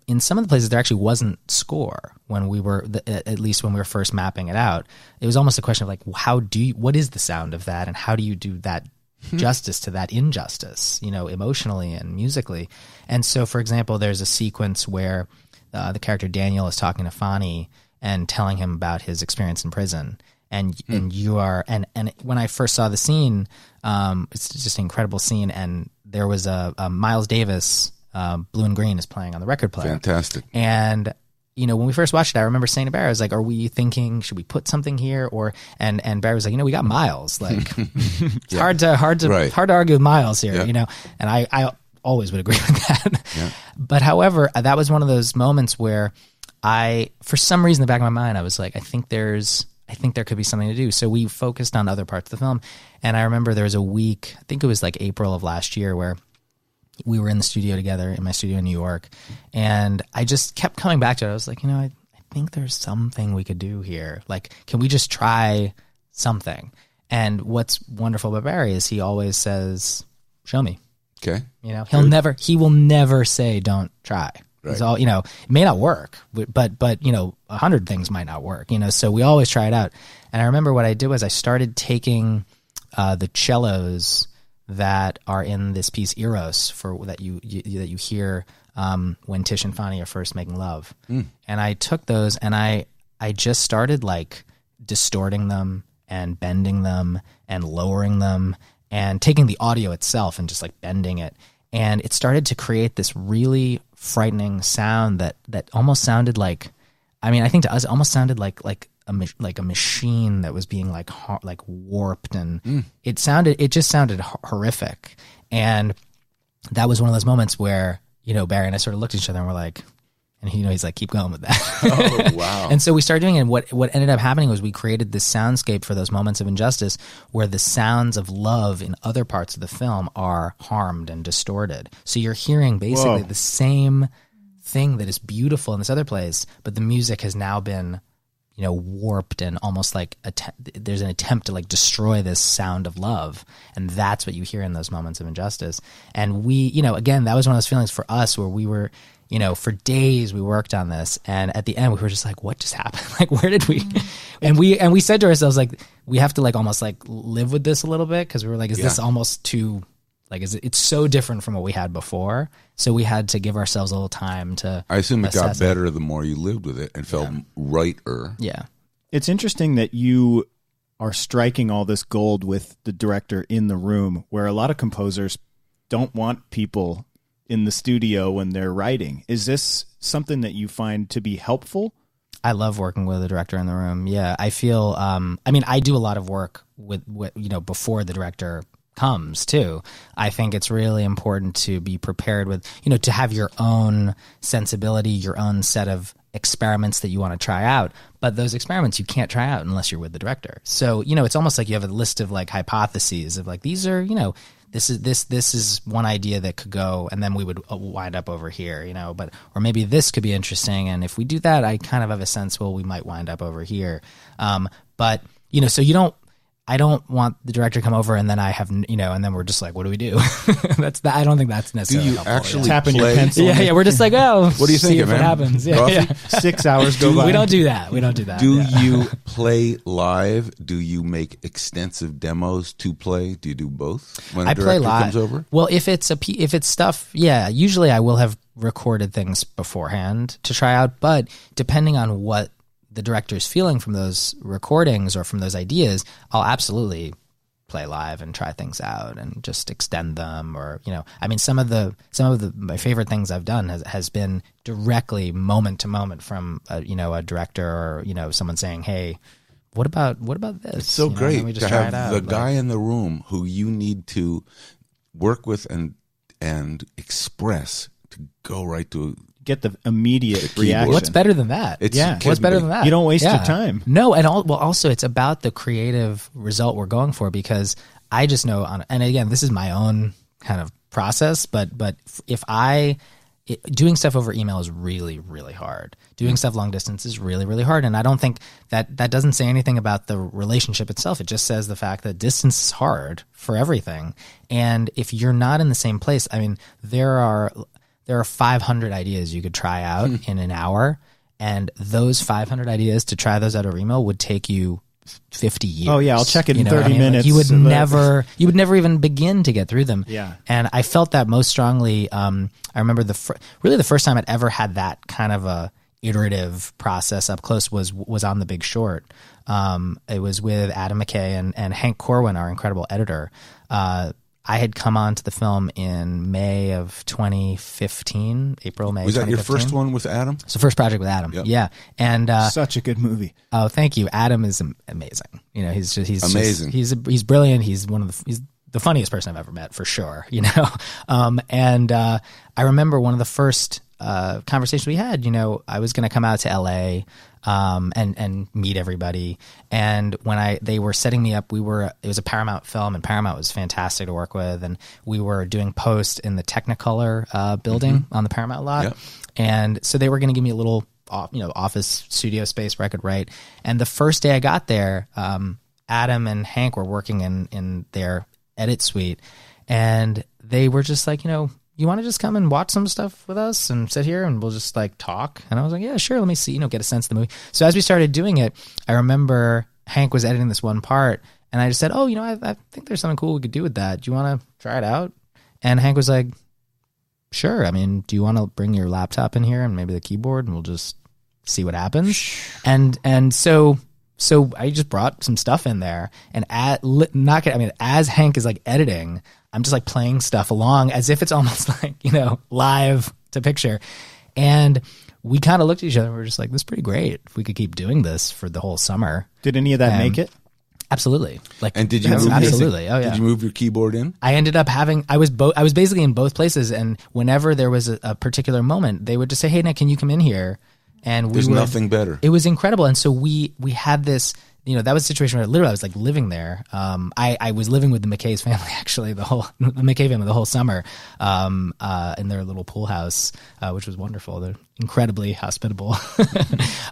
in some of the places there actually wasn't score when we were, at least when we were first mapping it out. It was almost a question of like, what is the sound of that, and how do you do that justice to that injustice, emotionally and musically? And so, for example, there's a sequence where the character Daniel is talking to Fonny and telling him about his experience in prison. And when I first saw the scene, it's just an incredible scene. And there was a Miles Davis, Blue and Green is playing on the record player. Fantastic. And when we first watched it, I remember saying to Barry, I was like, "Are we thinking, should we put something here?" And Barry was like, "We got Miles. Like, it's hard to argue with Miles here, And I always would agree with that. Yeah. But however, that was one of those moments where for some reason, in the back of my mind, I was like, I think there could be something to do. So we focused on other parts of the film. And I remember there was a week, I think it was like April of last year, where we were in the studio together, in my studio in New York. And I just kept coming back to it. I was like, I think there's something we could do here. Like, can we just try something? And what's wonderful about Barry is he always says, show me. Okay. He will never say, don't try. Right. It's all, it may not work, but 100 things might not work, so we always try it out. And I remember what I did was I started taking the cellos that are in this piece Eros that you hear when Tish and Fonny are first making love. And I took those and I just started like distorting them and bending them and lowering them and taking the audio itself and just like bending it. And it started to create this really frightening sound that almost sounded like, I think to us, it almost sounded like a machine that was being like warped, and it just sounded horrific. And that was one of those moments where, Barry and I sort of looked at each other and we're like, and he's like, keep going with that. Oh, wow. And so we started doing it. And what ended up happening was we created this soundscape for those moments of injustice where the sounds of love in other parts of the film are harmed and distorted. So you're hearing basically the same thing that is beautiful in this other place, but the music has now been, warped and almost like there's an attempt to like destroy this sound of love. And that's what you hear in those moments of injustice. And we, again, that was one of those feelings for us where we were, for days we worked on this, and at the end we were just like, what just happened? Like, where did we? And we said to ourselves, like, we have to like almost like live with this a little bit, because we were like, is this almost too, like, it's so different from what we had before. So we had to give ourselves a little time to. I assume it got better the more you lived with it and felt righter. Yeah, it's interesting that you are striking all this gold with the director in the room, where a lot of composers don't want people in the studio when they're writing. Is this something that you find to be helpful? I love working with a director in the room. Yeah, I feel, I do a lot of work with before the director comes too. I think it's really important to be prepared with, to have your own sensibility, your own set of experiments that you want to try out. But those experiments you can't try out unless you're with the director. So, it's almost like you have a list of like hypotheses of like, these are, this is one idea that could go, and then we would wind up over here, or maybe this could be interesting. And if we do that, I kind of have a sense, well, we might wind up over here. But, so I don't want the director to come over and then I have, and then we're just like, what do we do? I don't think that's necessarily helpful. Do you actually tapping your pencil? Yeah. We're just like, what do you think, man? What happens? Yeah. 6 hours go by. We don't do that. Do you play live? Do you make extensive demos to play? Do you do both when a director play live. Comes over? Well, if it's stuff, usually I will have recorded things beforehand to try out, but depending on what the director's feeling from those recordings or from those ideas, I'll absolutely play live and try things out and just extend them. Or, some of my favorite things I've done has been directly moment to moment from a director or, someone saying, hey, what about this? It's so great to have the guy in the room who you need to work with and express to go right to get the immediate reaction. What's better than that? What's better than that? You don't waste your time. No, and also it's about the creative result we're going for, because I just know and again, this is my own kind of process, but doing stuff over email is really, really hard. Doing stuff long distance is really, really hard. And I don't think that doesn't say anything about the relationship itself. It just says the fact that distance is hard for everything. And if you're not in the same place, I mean, there are 500 ideas you could try out in an hour. And those 500 ideas, to try those out over email, would take you 50 years. Oh yeah, I'll check it in 30 minutes. Like you would never even begin to get through them. Yeah. And I felt that most strongly. I remember really the first time I'd ever had that kind of a iterative process up close was on The Big Short. It was with Adam McKay and Hank Corwin, our incredible editor. I had come on to the film in May of 2015, May. Was that your first one with Adam? It's the first project with Adam. Yep. Yeah. And such a good movie. Oh, thank you. Adam is amazing. You know, he's amazing. He's brilliant. He's he's the funniest person I've ever met, for sure. You know, and I remember one of the first conversations we had. You know, I was going to come out to LA and meet everybody. And when they were setting me up, it was a Paramount film, and Paramount was fantastic to work with. And we were doing post in the Technicolor building on the Paramount lot. Yep. And so they were going to give me a little, office studio space where I could write. And the first day I got there, Adam and Hank were working in their edit suite, and they were just like, you want to just come and watch some stuff with us and sit here and we'll just like talk? And I was like, yeah, sure. Let me see, get a sense of the movie. So as we started doing it, I remember Hank was editing this one part, and I just said, I think there's something cool we could do with that. Do you want to try it out? And Hank was like, sure. I mean, do you want to bring your laptop in here and maybe the keyboard, and we'll just see what happens? And so I just brought some stuff in there, and as Hank is like editing, I'm just like playing stuff along as if it's almost like, live to picture. And we kind of looked at each other and we were just like, this is pretty great if we could keep doing this for the whole summer. Did any of that make it? Absolutely. And did you absolutely? Oh yeah. Did you move your keyboard in? I ended up I was basically in both places, and whenever there was a particular moment, they would just say, hey, Nick, can you come in here? And there's nothing better. It was incredible. And so we had this, that was a situation where literally I was like living there. I was living with the McKay's family, actually, the McKay family the whole summer, in their little pool house, which was wonderful. They're incredibly hospitable.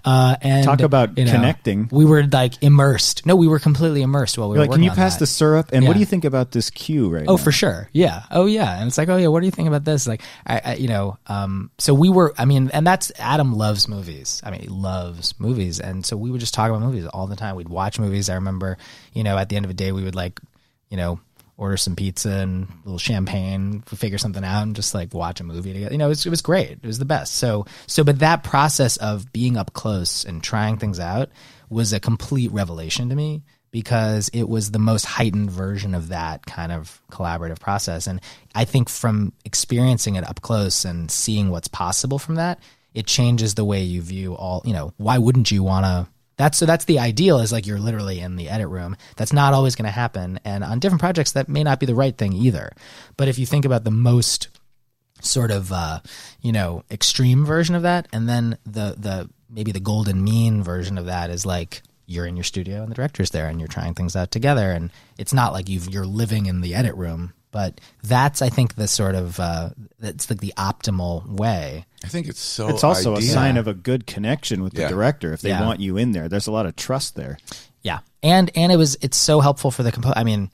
And talk about connecting. We were like immersed. No, we were completely immersed while we were working can you on pass that. the syrup? And what do you think about this cue right now? Oh, for sure. Yeah. Oh, yeah. And it's like, oh, yeah, what do you think about this? Like, so we were, and that's, Adam loves movies. I mean, he loves movies. And so we would just talk about movies all the time. We'd watch movies. I remember, at the end of the day, we would like, order some pizza and a little champagne, figure something out, and just like watch a movie together. It was great. It was the best. But that process of being up close and trying things out was a complete revelation to me, because it was the most heightened version of that kind of collaborative process. And I think from experiencing it up close and seeing what's possible from that, it changes the way you view all, why wouldn't you want to? That's the ideal, is like you're literally in the edit room. That's not always going to happen. And on different projects, that may not be the right thing either. But if you think about the most sort of, extreme version of that, and then the maybe the golden mean version of that is like, you're in your studio and the director's there and you're trying things out together. And it's not like you're living in the edit room, but that's, I think, the sort of, that's like the optimal way. I think it's also a sign of a good connection with the director. If they want you in there, there's a lot of trust there. Yeah. And it's so helpful for the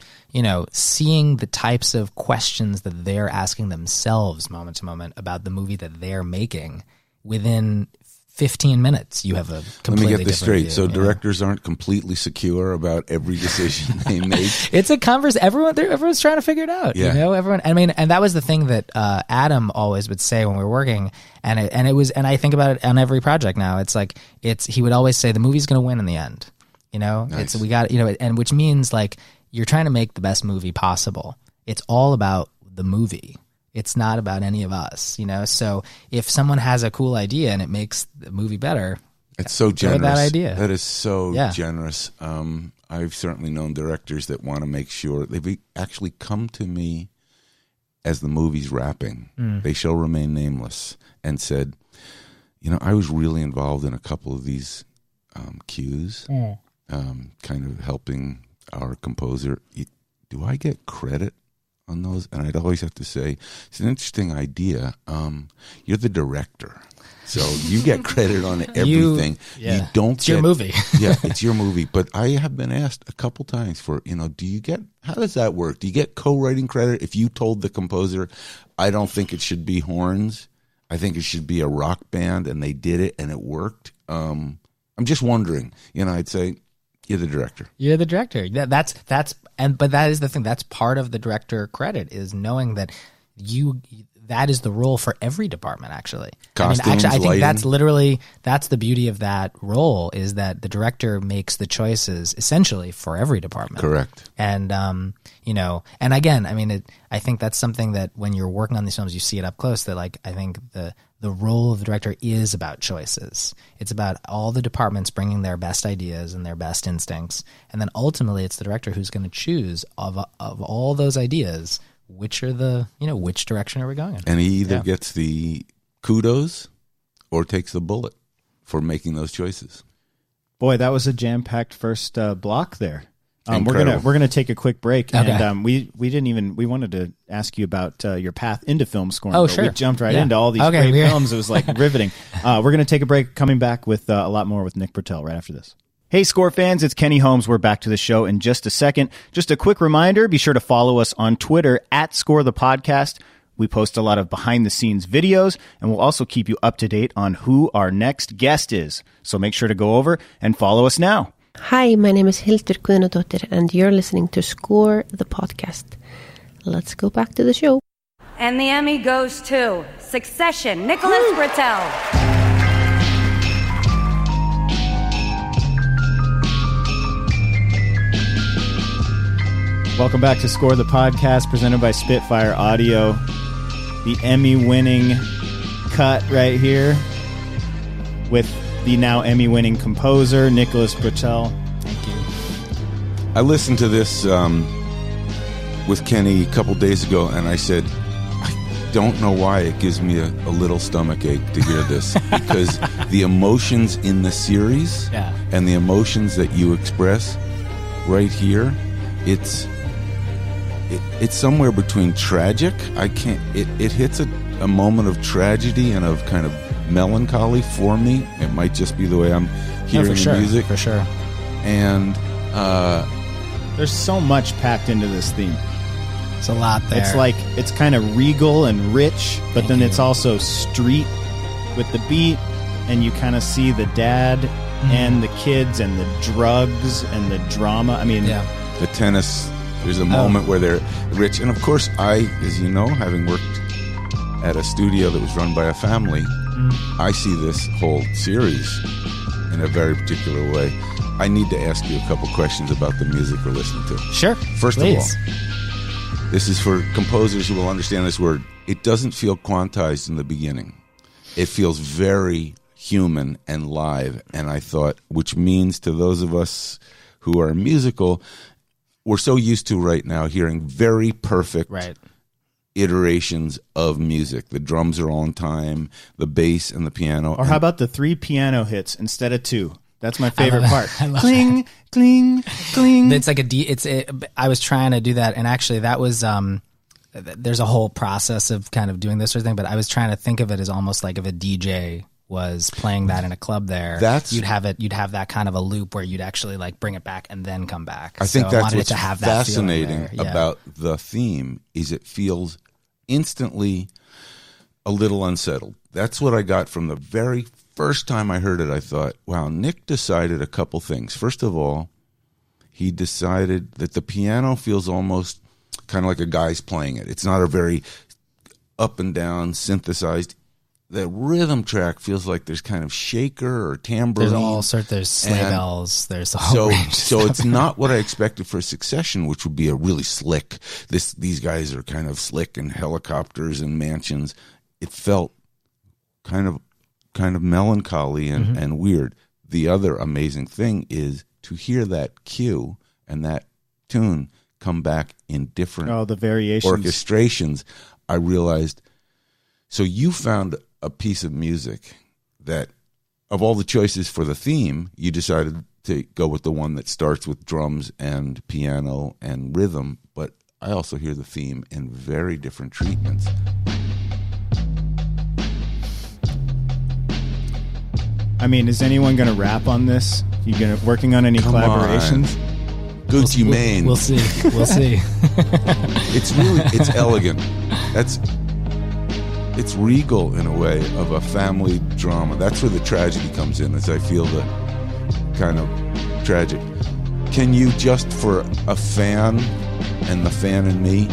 seeing the types of questions that they're asking themselves moment to moment about the movie that they're making within 15 minutes, you have a completely. Let me get this straight. View, so directors aren't completely secure about every decision they make. It's a conversation. Everyone's trying to figure it out. Yeah. Everyone. And that was the thing that Adam always would say when we were working, and I think about it on every project now. It's like he would always say the movie's going to win in the end. Nice. And which means like you're trying to make the best movie possible. It's all about the movie. It's not about any of us, So if someone has a cool idea and it makes the movie better, it's so generous. That idea. That is so generous. I've certainly known directors that want to make sure they've actually come to me as the movie's wrapping. They shall remain nameless, and said, I was really involved in a couple of these cues, kind of helping our composer. Do I get credit on those, and I'd always have to say, it's an interesting idea. You're the director, so you get credit on everything. You don't. It's your movie. Yeah, it's your movie. But I have been asked a couple times for, how does that work? Do you get co-writing credit if you told the composer, I don't think it should be horns, I think it should be a rock band, and they did it and it worked? I'm just wondering. I'd say, you're the director. You're the director. But that is the thing. That's part of the director credit, is knowing that that is the role for every department, actually. Costumes, I think lighting. that's the beauty of that role, is that the director makes the choices essentially for every department. Correct. And, and again, I think that's something that when you're working on these films, you see it up close, that I think the role of the director is about choices. It's about all the departments bringing their best ideas and their best instincts. And then ultimately it's the director who's going to choose of all those ideas, which direction are we going in? And he either gets the kudos or takes the bullet for making those choices. Boy, that was a jam-packed first block there. We're gonna take a quick break, okay. And we wanted to ask you about your path into film scoring. Oh, but sure. We jumped right into all these great films. It was riveting. We're gonna take a break. Coming back with a lot more with Nick Britell right after this. Hey, Score fans, it's Kenny Holmes. We're back to the show in just a second. Just a quick reminder: be sure to follow us on Twitter @ScoreThePodcast. We post a lot of behind-the-scenes videos, and we'll also keep you up to date on who our next guest is. So make sure to go over and follow us now. Hi, my name is Hildur Guðnadóttir, and you're listening to Score the Podcast. Let's go back to the show. And the Emmy goes to Succession, Nicholas Britell. Welcome back to Score the Podcast, presented by Spitfire Audio. The Emmy-winning cut right here with the now Emmy-winning composer, Nicholas Britell. Thank you. I listened to this with Kenny a couple days ago, and I said, I don't know why it gives me a little stomach ache to hear this, because the emotions in the series and the emotions that you express right here, it's somewhere between tragic. It hits a moment of tragedy and of kind of melancholy for me. It might just be the way I'm hearing the music. For sure. And there's so much packed into this theme. It's a lot there. It's kind of regal and rich, but then it's also street with the beat, and you kind of see the dad and the kids and the drugs and the drama. The tennis. There's a moment where they're rich. And of course, as you know, having worked at a studio that was run by a family, I see this whole series in a very particular way. I need to ask you a couple questions about the music we're listening to. Sure. First of all, this is for composers who will understand this word. It doesn't feel quantized in the beginning. It feels very human and live. And I thought, which means to those of us who are musical, we're so used to right now hearing very perfect iterations of music. The drums are on time, the bass and the piano. Or how about the 3 piano hits instead of 2? That's my favorite part. Cling, cling, cling. It's like I was trying to do that, and actually that was there's a whole process of kind of doing this sort of thing, but I was trying to think of it as almost like if a DJ was playing that in a club there, you'd have that kind of a loop where you'd actually bring it back and then come back. I think that's what's fascinating about the theme is it feels instantly a little unsettled. That's what I got from the very first time I heard it. I thought, wow, Nick decided a couple things. First of all, he decided that the piano feels almost kind of like a guy's playing it. It's not a very up and down synthesized. The rhythm track feels like there's kind of shaker or tambourine. There's sleigh bells. There's a whole range. So it's not what I expected for Succession, which would be a really slick. These guys are kind of slick in helicopters and mansions. It felt kind of melancholy and weird. The other amazing thing is to hear that cue and that tune come back in different the variations, orchestrations. I realized. So you found a piece of music that, of all the choices for the theme, you decided to go with the one that starts with drums and piano and rhythm. But I also hear the theme in very different treatments. I mean, is anyone going to rap on this? You working on any collaborations? Gucci Mane. We'll see. We'll see. It's elegant. It's regal in a way of a family drama. That's where the tragedy comes in, as I feel the kind of tragic. Can you, just for a fan and the fan in me,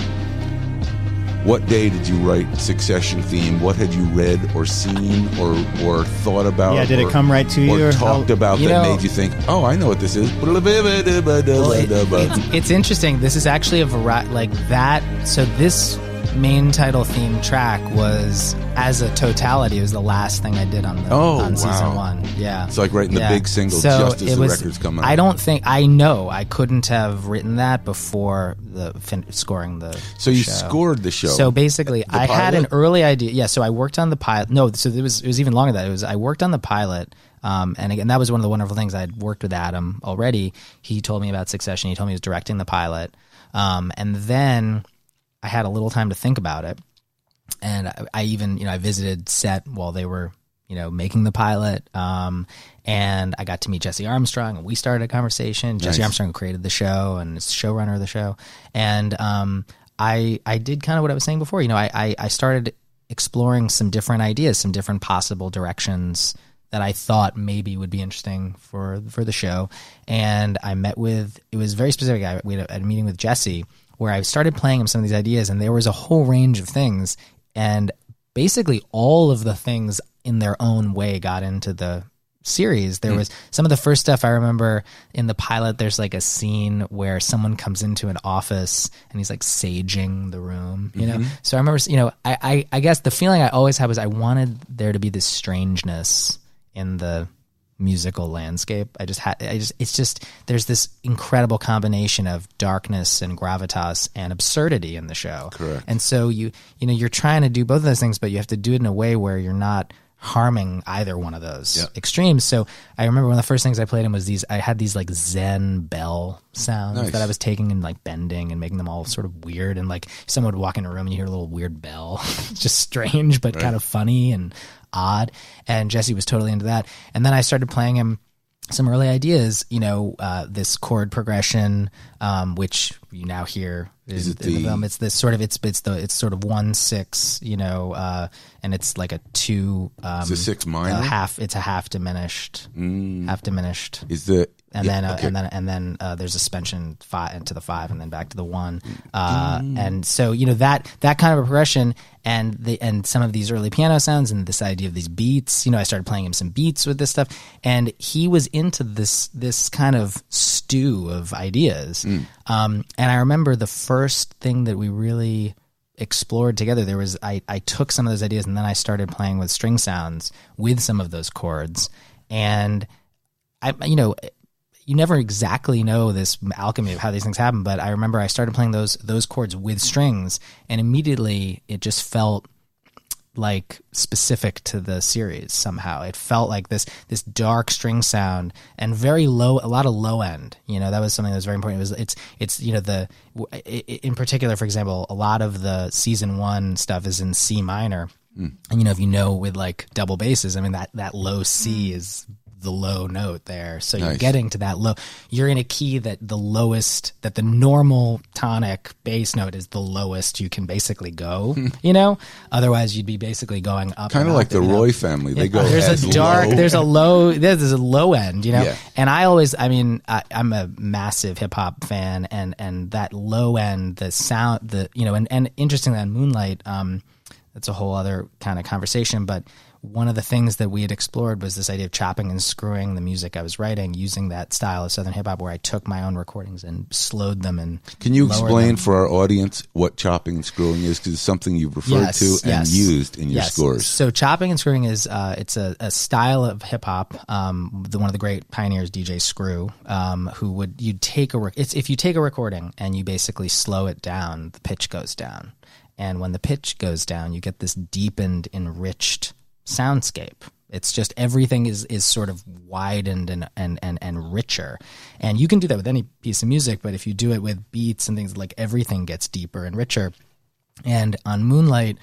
what day did you write Succession theme? What had you read or seen or thought about? Yeah, did it come right to you? Or talked about that made you think, oh, I know what this is? Well, it's interesting. This is actually a variety like that. So this main title theme track was, as a totality, it was the last thing I did on season 1. Yeah, it's like writing the big single just as the records come out. I couldn't have written that before scoring the So you scored the show. So basically, I had an early idea. Yeah, so I worked on the pilot. No, so it was even longer than that. I worked on the pilot. And again, that was one of the wonderful things. I had worked with Adam already. He told me about Succession. He told me he was directing the pilot. And then I had a little time to think about it, and I even, I visited set while they were, making the pilot, and I got to meet Jesse Armstrong, and we started a conversation. Nice. Jesse Armstrong created the show and is showrunner of the show, and I did kind of what I was saying before. I started exploring some different ideas, some different possible directions that I thought maybe would be interesting for the show, and I met with, it was very specific. We had a meeting with Jesse, where I started playing him some of these ideas, and there was a whole range of things, and basically all of the things in their own way got into the series. There was some of the first stuff I remember in the pilot. There's like a scene where someone comes into an office and he's like saging the room, you know? So I remember, I guess the feeling I always had was I wanted there to be this strangeness in the musical landscape. There's this incredible combination of darkness and gravitas and absurdity in the show. Correct. And so you're trying to do both of those things, but you have to do it in a way where you're not harming either one of those extremes. So I remember one of the first things I played in was I had these like Zen bell sounds that I was taking and like bending and making them all sort of weird, and like someone would walk in a room and you hear a little weird bell. It's just strange but kind of funny and odd, and Jesse was totally into that. And then I started playing him some early ideas, this chord progression, which you now hear in the film. It's this sort of it's sort of 1/6, and it's like a 2. It's a 6 minor. It's a half diminished. Half diminished. Is the and then there's a suspension 5 to the 5 and then back to the 1, and so that kind of a progression and some of these early piano sounds and this idea of these beats. I started playing him some beats with this stuff, and he was into this kind of stew of ideas. And I remember the first thing that we really explored together, I took some of those ideas and then I started playing with string sounds with some of those chords, and you never exactly know this alchemy of how these things happen, but I remember I started playing those chords with strings, and immediately it just felt like specific to the series somehow. It felt like this dark string sound and very low, a lot of low end. That was something that was very important. It's in particular, for example, a lot of the season 1 stuff is in C minor, and if with like double basses, I mean that low C is the low note there. So you're getting to that low. You're in a key that the normal tonic bass note is the lowest you can basically go, Otherwise you'd be basically going up. Kind of like the Roy family. They go there's a low end, Yeah. And I'm a massive hip hop fan, and that low end, the sound, and interestingly on Moonlight, that's a whole other kind of conversation, but one of the things that we had explored was this idea of chopping and screwing the music I was writing, using that style of Southern hip hop where I took my own recordings and slowed them. And can you explain for our audience what chopping and screwing is? Because it's something you've referred to and used in your scores. So chopping and screwing is it's a style of hip hop. One of the great pioneers, DJ Screw, if you take a recording and you basically slow it down, the pitch goes down, and when the pitch goes down, you get this deepened, enriched soundscape, It's just everything is sort of widened and richer. And you can do that with any piece of music, but if you do it with beats and things, like everything gets deeper and richer. And on Moonlight,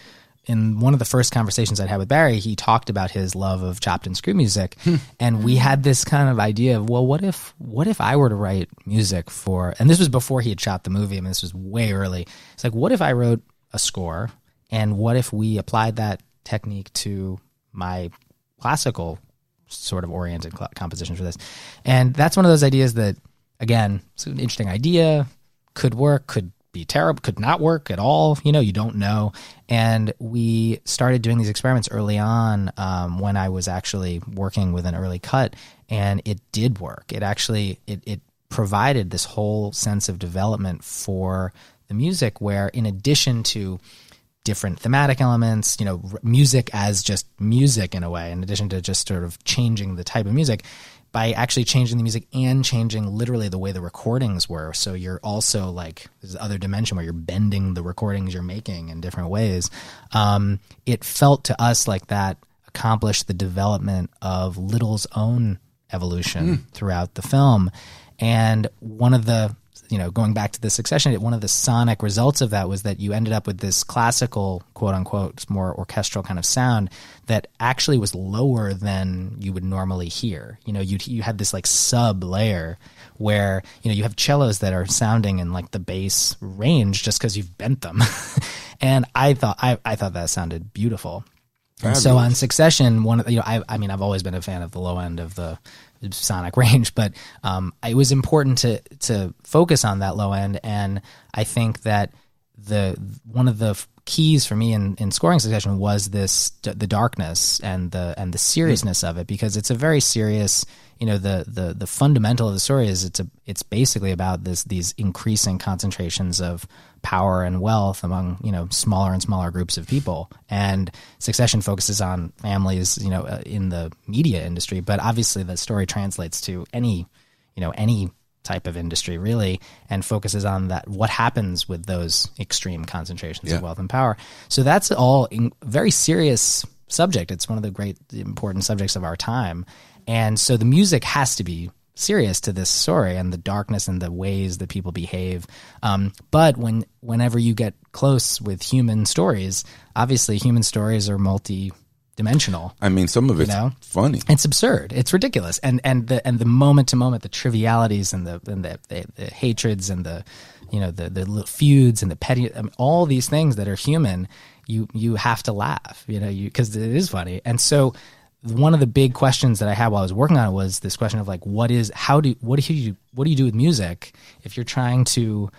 in one of the first conversations I'd had with Barry, he talked about his love of chopped and screw music. And we had this kind of idea of, well, what if I were to write music for, and this was before he had shot the movie. I mean, this was way early. It's like, what if I wrote a score, and what if we applied that technique to my classical sort of oriented composition for this? And that's one of those ideas that, again, it's an interesting idea, could work, could be terrible, could not work at all. You don't know. And we started doing these experiments early on when I was actually working with an early cut, and it did work. It actually, it provided this whole sense of development for the music where, in addition to different thematic elements, music as just music in a way, in addition to just sort of changing the type of music, by actually changing the music and changing literally the way the recordings were. So you're also like, there's the other dimension where you're bending the recordings you're making in different ways. It felt to us like that accomplished the development of Little's own evolution throughout the film. And one of the, going back to the Succession, one of the sonic results of that was that you ended up with this classical, quote unquote, more orchestral kind of sound that actually was lower than you would normally hear. You had this like sub layer where, you have cellos that are sounding in like the bass range just because you've bent them. And I thought that sounded beautiful. And so on Succession, I've always been a fan of the low end of the sonic range, but it was important to focus on that low end. And I think that one of the keys for me in scoring Succession was the darkness and the seriousness of it, because it's a very serious, the fundamental of the story is it's basically about these increasing concentrations of power and wealth among, smaller and smaller groups of people. And Succession focuses on families, in the media industry, but obviously the story translates to any type of industry really, and focuses on that, what happens with those extreme concentrations of wealth and power. So that's all very serious subject. It's one of the great important subjects of our time. And so the music has to be serious to this story and the darkness and the ways that people behave. But whenever you get close with human stories, obviously human stories are multi-dimensional. I mean, some of it's funny. It's absurd. It's ridiculous. And the moment to moment, the trivialities and the hatreds and the little feuds and the petty, all these things that are human, you have to laugh, because it is funny. And so one of the big questions that I had while I was working on it was this question of like, what do you do with music if you're trying to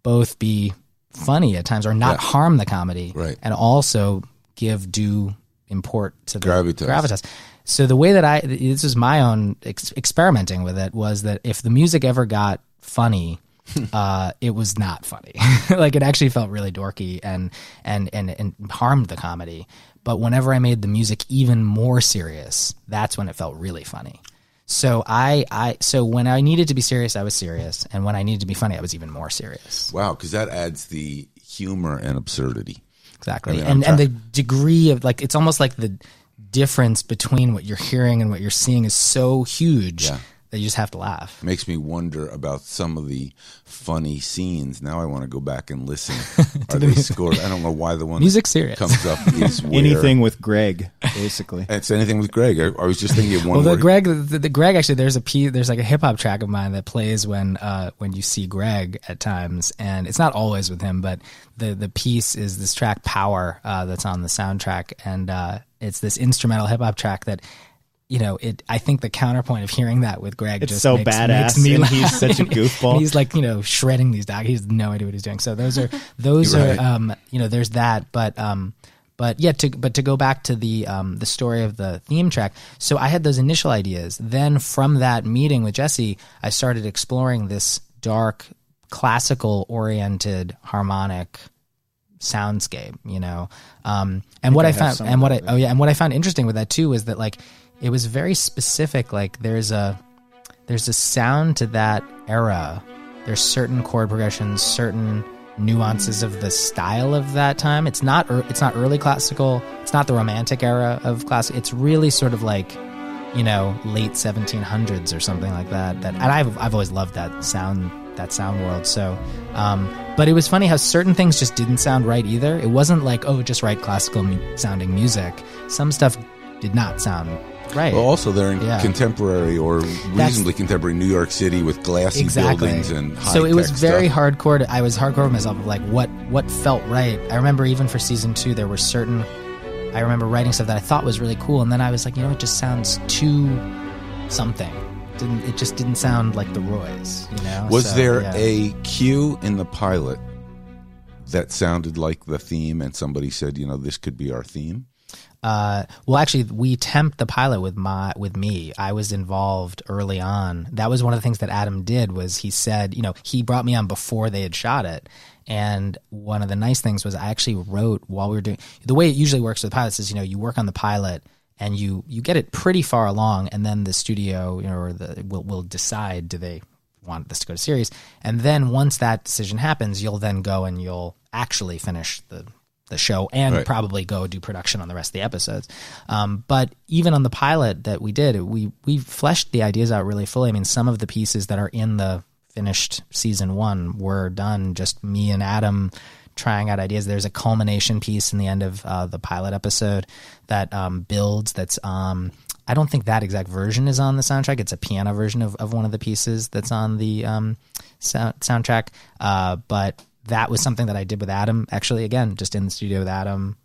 both be funny at times or not harm the comedy, right, and also give due import to the gravitas. So the way that this is my own experimenting with it, was that if the music ever got funny, it was not funny. Like it actually felt really dorky and harmed the comedy. But whenever I made the music even more serious, that's when it felt really funny. So so when I needed to be serious, I was serious, and when I needed to be funny, I was even more serious. Wow, because that adds the humor and absurdity. Exactly, and the degree of like, it's almost like the difference between what you're hearing and what you're seeing is so huge that you just have to laugh. Makes me wonder about some of the funny scenes. Now I want to go back and listen. Are they scored? I don't know why the one music serious comes up is where, anything with Greg, basically. It's anything with Greg. I was just thinking of one. Well, the Greg actually, there's like a hip hop track of mine that plays when you see Greg at times, and it's not always with him, but the piece is this track Power that's on the soundtrack, and it's this instrumental hip hop track that, I think the counterpoint of hearing that with Greg, it's just so makes badass, me and laugh. he's such a goofball. And he's like, shredding these dogs. He has no idea what he's doing. So those are, there's that. But to go back to the story of the theme track. So I had those initial ideas. Then from that meeting with Jesse, I started exploring this dark, classical oriented harmonic soundscape, and what I found interesting with that too was that like, it was very specific. Like there's a sound to that era. There's certain chord progressions, certain nuances of the style of that time. It's not early classical. It's not the Romantic era of classical. It's really sort of like, late 1700s or something like that. And I've always loved that sound world. So, but it was funny how certain things just didn't sound right either. It wasn't like, just write classical sounding music. Some stuff did not sound right. Well, also they're in contemporary or reasonably contemporary New York City with glassy buildings and high-tech So it was very stuff. hardcore. I was hardcore with myself of like what felt right. I remember even for season 2, there were certain. I remember writing stuff that I thought was really cool, and then I was like, it just sounds too something. It just didn't sound like the Roys. Was there a cue in the pilot that sounded like the theme, and somebody said, this could be our theme? Well, actually, we temped the pilot with me. I was involved early on. That was one of the things that Adam did. Was he said, he brought me on before they had shot it. And one of the nice things was I actually wrote while we were doing. The way it usually works with pilots is, you work on the pilot and you get it pretty far along, and then the studio will decide, do they want this to go to series, and then once that decision happens, you'll then go and you'll actually finish the show and probably go do production on the rest of the episodes. But even on the pilot that we did, we fleshed the ideas out really fully. I mean, some of the pieces that are in the finished season 1 were done just me and Adam trying out ideas. There's a culmination piece in the end of the pilot episode that builds. That's I don't think that exact version is on the soundtrack. It's a piano version of one of the pieces that's on the soundtrack. But that was something that I did with Adam, actually, again, just in the studio with Adam.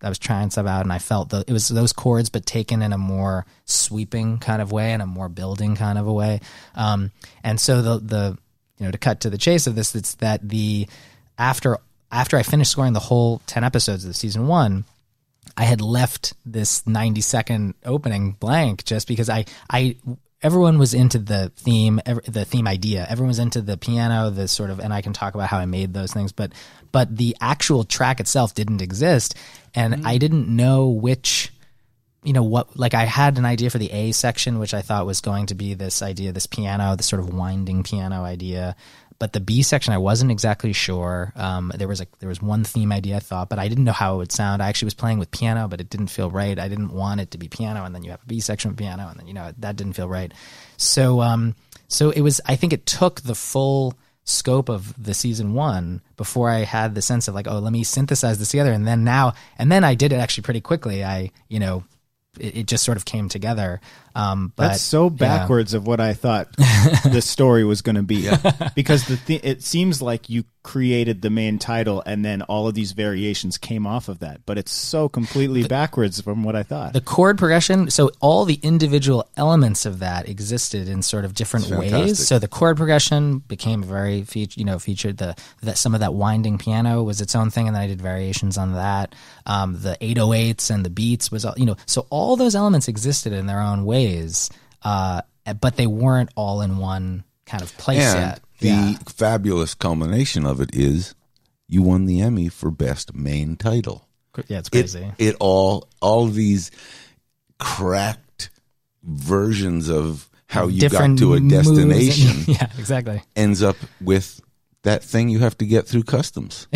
I was trying stuff out, and I felt it was those chords, but taken in a more sweeping kind of way and a more building kind of a way. And so the to cut to the chase of this, it's that after I finished scoring the whole 10 episodes of season 1, I had left this 90-second opening blank just because everyone was into the theme idea. Everyone was into the piano, the sort of, and I can talk about how I made those things, but the actual track itself didn't exist, and I didn't know which, I had an idea for the A section, which I thought was going to be this idea, this piano, this sort of winding piano idea. But the B section, I wasn't exactly sure. There was one theme idea I thought, but I didn't know how it would sound. I actually was playing with piano, but it didn't feel right. I didn't want it to be piano, and then you have a B section with piano, and then that didn't feel right. So it was. I think it took the full scope of the season 1 before I had the sense of like, let me synthesize this together, and then I did it actually pretty quickly. It just sort of came together. But that's so backwards of what I thought the story was going to be, because it seems like you created the main title and then all of these variations came off of that, but it's so completely backwards from what I thought. The chord progression, so all the individual elements of that existed in sort of different ways. So the chord progression became very featured. Some of that winding piano was its own thing, and then I did variations on that. The 808s and the beats was so all those elements existed in their own ways, but they weren't all in one kind of place yet. The fabulous culmination of it is you won the Emmy for Best Main Title. Yeah, it's crazy. It all these cracked versions of how you got to a destination. Yeah, exactly. Ends up with that thing you have to get through customs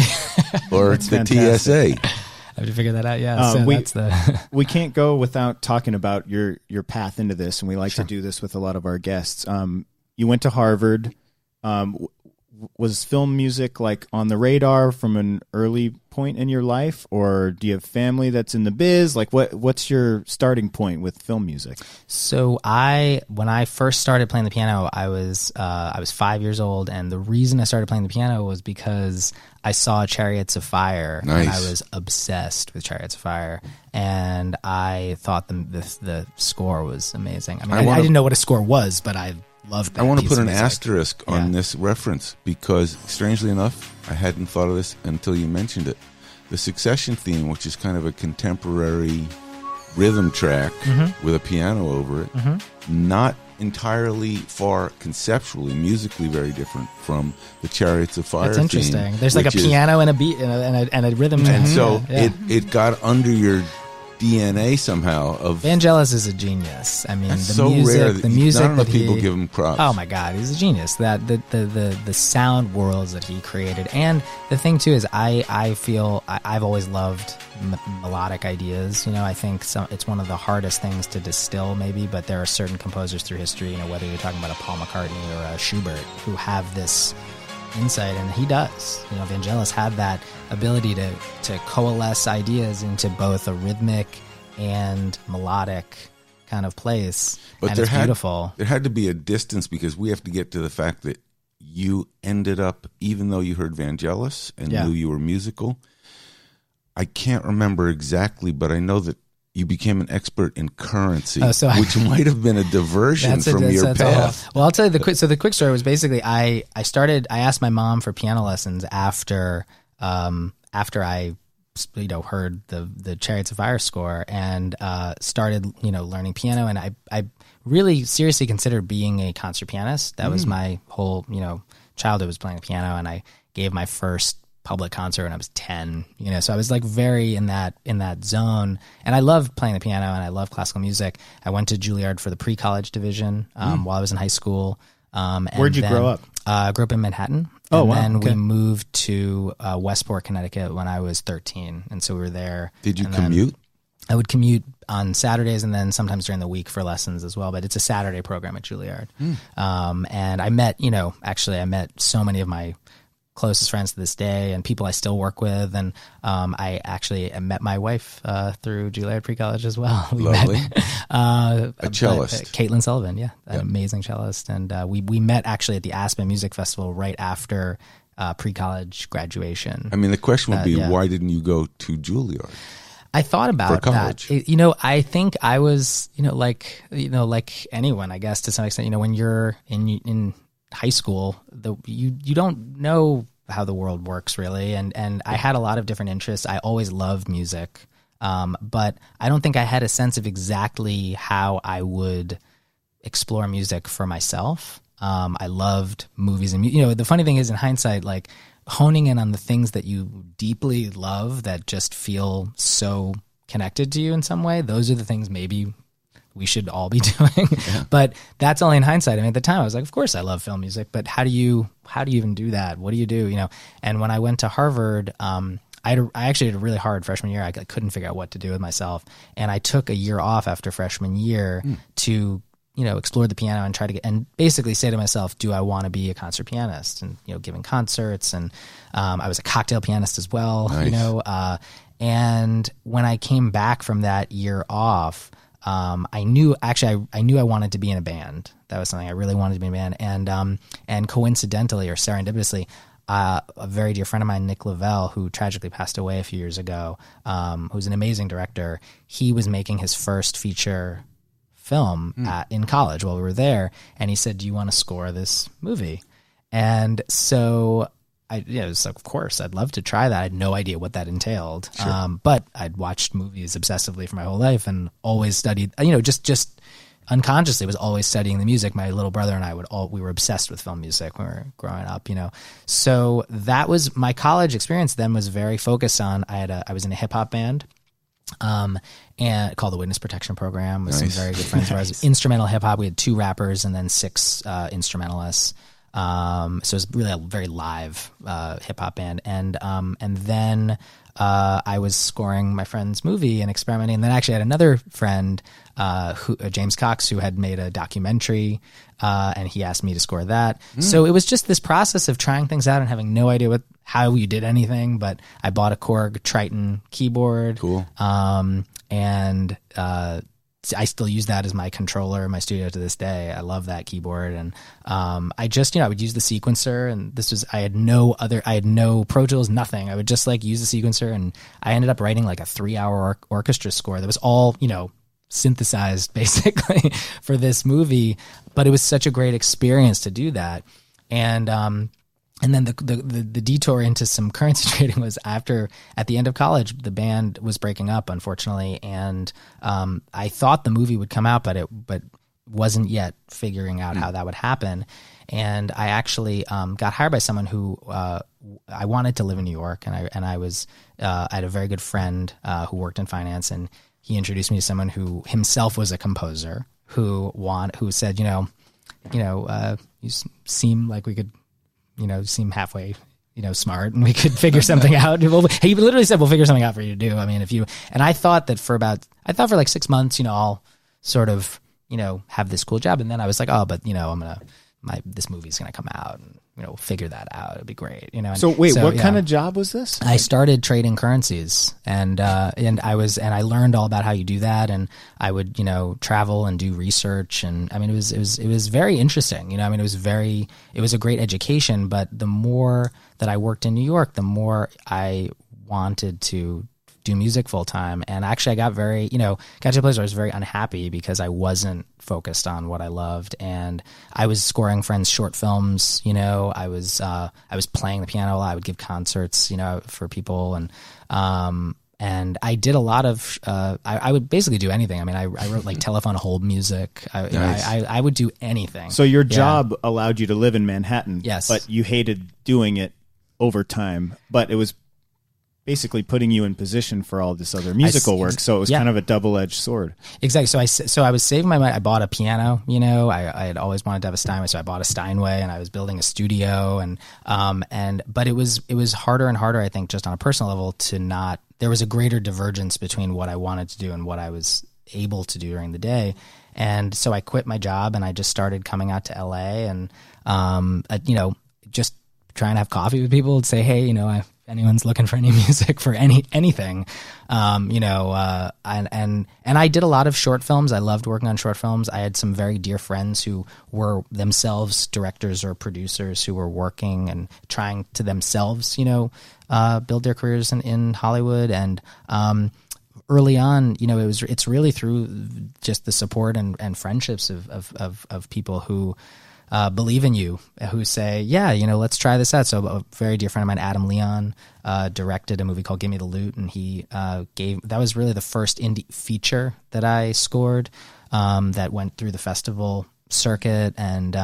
or the TSA. I have to figure that out. Yeah, so we can't go without talking about your path into this, and we like to do this with a lot of our guests. You went to Harvard. Was film music like on the radar from an early point in your life, or do you have family that's in the biz? Like, what's your starting point with film music? So when I first started playing the piano, I was 5 years old, and the reason I started playing the piano was because I saw Chariots of Fire, and I was obsessed with Chariots of Fire, and I thought the score was amazing. I mean, I didn't know what a score was, but I loved that. I want to put an music. asterisk on this reference because, strangely enough, I hadn't thought of this until you mentioned it. The Succession theme, which is kind of a contemporary rhythm track with a piano over it, not entirely far conceptually, musically very different from the Chariots of Fire. That's interesting. Theme, there's like a piano and a beat and a rhythm. And so it got under your DNA somehow of Vangelis is a genius. I mean, that's the so music, rare the music not enough that people give him props. Oh my God, he's a genius. That the sound worlds that he created, and the thing too is I feel I've always loved melodic ideas. You know, I think it's one of the hardest things to distill, maybe. But there are certain composers through history, you know, whether you're talking about a Paul McCartney or a Schubert, who have this insight, and he does. You know, Vangelis had that ability to coalesce ideas into both a rhythmic and melodic kind of place. But it's beautiful. There had to be a distance, because we have to get to the fact that you ended up, even though you heard Vangelis and knew you were musical, I can't remember exactly, but I know that you became an expert in currency, which might have been a diversion from your path. Well, I'll tell you the quick story was basically I asked my mom for piano lessons after I heard the Chariots of Fire score and started learning piano, and I really seriously considered being a concert pianist. That was my whole childhood, was playing the piano, and I gave my first public concert when I was 10, so I was like very in that zone, and I love playing the piano and I love classical music. I went to Juilliard for the pre-college division while I was in high school. Where'd you grow up? Grew up in Manhattan. Oh, and wow. then Okay. we moved to Westport, Connecticut when I was 13, and so we were there. Did you commute? I would commute on Saturdays and then sometimes during the week for lessons as well, but it's a Saturday program at Juilliard. And I met, I met so many of my closest friends to this day and people I still work with. And I actually met my wife through Juilliard pre-college as well. Lovely. A cellist. Caitlin Sullivan, an amazing cellist. And we met actually at the Aspen Music Festival right after pre-college graduation. I mean, the question would be, why didn't you go to Juilliard? I thought about that. I think I was, like anyone, I guess, to some extent, when you're in high school, you don't know how the world works really. And I had a lot of different interests. I always loved music. But I don't think I had a sense of exactly how I would explore music for myself. I loved movies and, the funny thing is in hindsight, like honing in on the things that you deeply love that just feel so connected to you in some way. Those are the things maybe we should all be doing. But that's only in hindsight. I mean, at the time I was like, of course I love film music, but how do you even do that? What do you do? And when I went to Harvard, I actually had a really hard freshman year. I couldn't figure out what to do with myself. And I took a year off after freshman year to, explore the piano and try to and basically say to myself, do I want to be a concert pianist? And, giving concerts. And I was a cocktail pianist as well, Nice. And when I came back from that year off, I knew I wanted to be in a band. That was something I really wanted to be in a band. And coincidentally or serendipitously, a very dear friend of mine, Nick Lavelle, who tragically passed away a few years ago, who's an amazing director, he was making his first feature film in college while we were there. And he said, do you want to score this movie? And so I was like, of course, I'd love to try that. I had no idea what that entailed. Sure. But I'd watched movies obsessively for my whole life and always studied, just unconsciously was always studying the music. My little brother and I we were obsessed with film music when we were growing up, So that was my college experience then was very focused on, I was in a hip hop band. And called the Witness Protection Program with some very good friends of ours. Instrumental hip hop. We had 2 rappers and then 6 instrumentalists. So it was really a very live hip hop band. And then I was scoring my friend's movie and experimenting. And then actually I had another friend, James Cox, who had made a documentary, and he asked me to score that. So it was just this process of trying things out and having no idea how you did anything. But I bought a Korg Triton keyboard. Cool. And I still use that as my controller in my studio to this day. I love that keyboard. And I just, I would use the sequencer, and I had no Pro Tools, nothing. I would just use the sequencer, and I ended up writing like a 3-hour orchestra score that was all, synthesized basically for this movie. But it was such a great experience to do that. And then the detour into some currency trading was at the end of college, the band was breaking up, unfortunately. And I thought the movie would come out, but wasn't yet figuring out how that would happen. And I actually got hired by someone who I wanted to live in New York, and I had a very good friend who worked in finance, and he introduced me to someone who himself was a composer who said, you seem like we could, seem halfway, smart, and we could figure something out. He literally said, we'll figure something out for you to do. I mean, and I thought for like 6 months, I'll sort of, have this cool job. And then I was like, oh, but this movie's going to come out, and, we'll figure that out. It'd be great. So wait, what kind of job was this? I started trading currencies, and I learned all about how you do that. And I would, travel and do research. And I mean, it was very interesting. It was a great education, but the more that I worked in New York, the more I wanted to do music full time. And actually I got to a place where I was very unhappy because I wasn't focused on what I loved. And I was scoring friends' short films, I was playing the piano a lot. I would give concerts, for people. And I did a lot of, I would basically do anything. I mean, I wrote like telephone hold music. I would do anything. So your job allowed you to live in Manhattan. Yes. But you hated doing it over time, but it was basically putting you in position for all this other musical work. So it was kind of a double-edged sword. Exactly. So I was saving my money. I bought a piano, I had always wanted to have a Steinway. So I bought a Steinway, and I was building a studio, but it was harder and harder, I think, just on a personal level there was a greater divergence between what I wanted to do and what I was able to do during the day. And so I quit my job, and I just started coming out to LA and, just trying to have coffee with people and say, hey, if anyone's looking for any music for anything, and I did a lot of short films. I loved working on short films. I had some very dear friends who were themselves directors or producers who were working and trying to themselves, build their careers in Hollywood. And early on, it's really through just the support and friendships of people who believe in you, who say, let's try this out. So a very dear friend of mine, Adam Leon, directed a movie called Give Me the Loot, and he that was really the first indie feature that I scored, that went through the festival circuit. And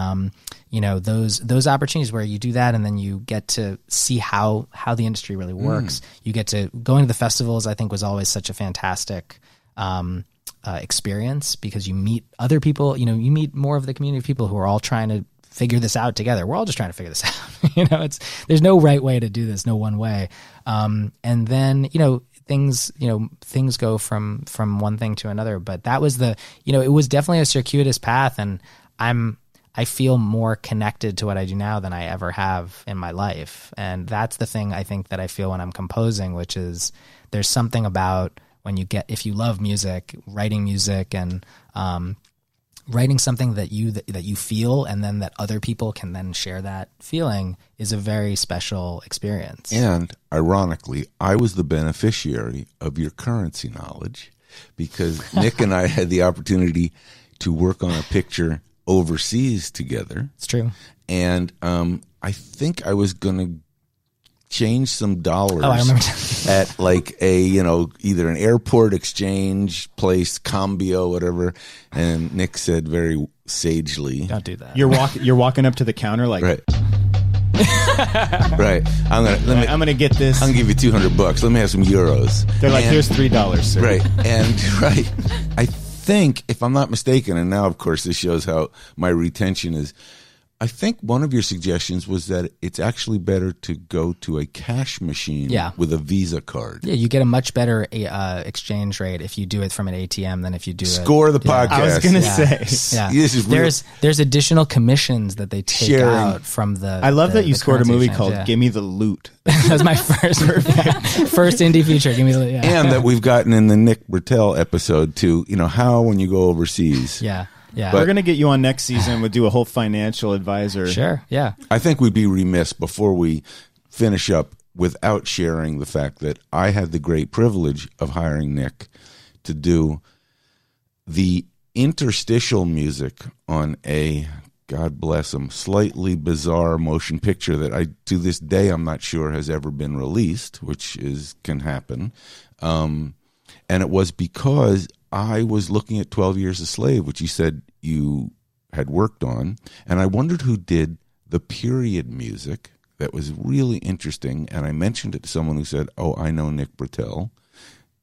those opportunities where you do that, and then you get to see how the industry really works. You get to going to the festivals. I think was always such a fantastic experience, because you meet other people, you meet more of the community of people who are all trying to figure this out together. We're all just trying to figure this out. There's no right way to do this, no one way. And then, things go from one thing to another, but that was it was definitely a circuitous path. And I feel more connected to what I do now than I ever have in my life. And that's the thing I think that I feel when I'm composing, which is there's something about if you love music, writing music and writing something that you feel, and then that other people can then share that feeling, is a very special experience. And ironically, I was the beneficiary of your currency knowledge, because Nick and I had the opportunity to work on a picture overseas together. It's true. And I think I was going to change some dollars I remember at like a, either an airport exchange place, Cambio, whatever. And Nick said very sagely, don't do that. You're walking up to the counter like, right. Right. I'm gonna get this. I'm gonna give you $200. Let me have some euros. They're like, here's $3, sir. Right. And right. I think, if I'm not mistaken, and now of course this shows how my retention is, I think one of your suggestions was that it's actually better to go to a cash machine with a Visa card. Yeah, you get a much better exchange rate if you do it from an ATM than if you do Score the podcast. I was going to say. Yeah. This is there's additional commissions that they take out from the I love that you scored a movie called yeah. Gimme the Loot. That was my first indie feature. Give me the yeah. And that we've gotten in the Nick Britell episode to, how when you go overseas. Yeah. Yeah. We're going to get you on next season. We'll do a whole financial advisor. Sure, yeah. I think we'd be remiss before we finish up without sharing the fact that I had the great privilege of hiring Nick to do the interstitial music on a, God bless him, slightly bizarre motion picture that to this day, I'm not sure has ever been released, which can happen. And it was because I was looking at 12 Years a Slave, which you said you had worked on, and I wondered who did the period music that was really interesting, and I mentioned it to someone who said, I know Nick Britell.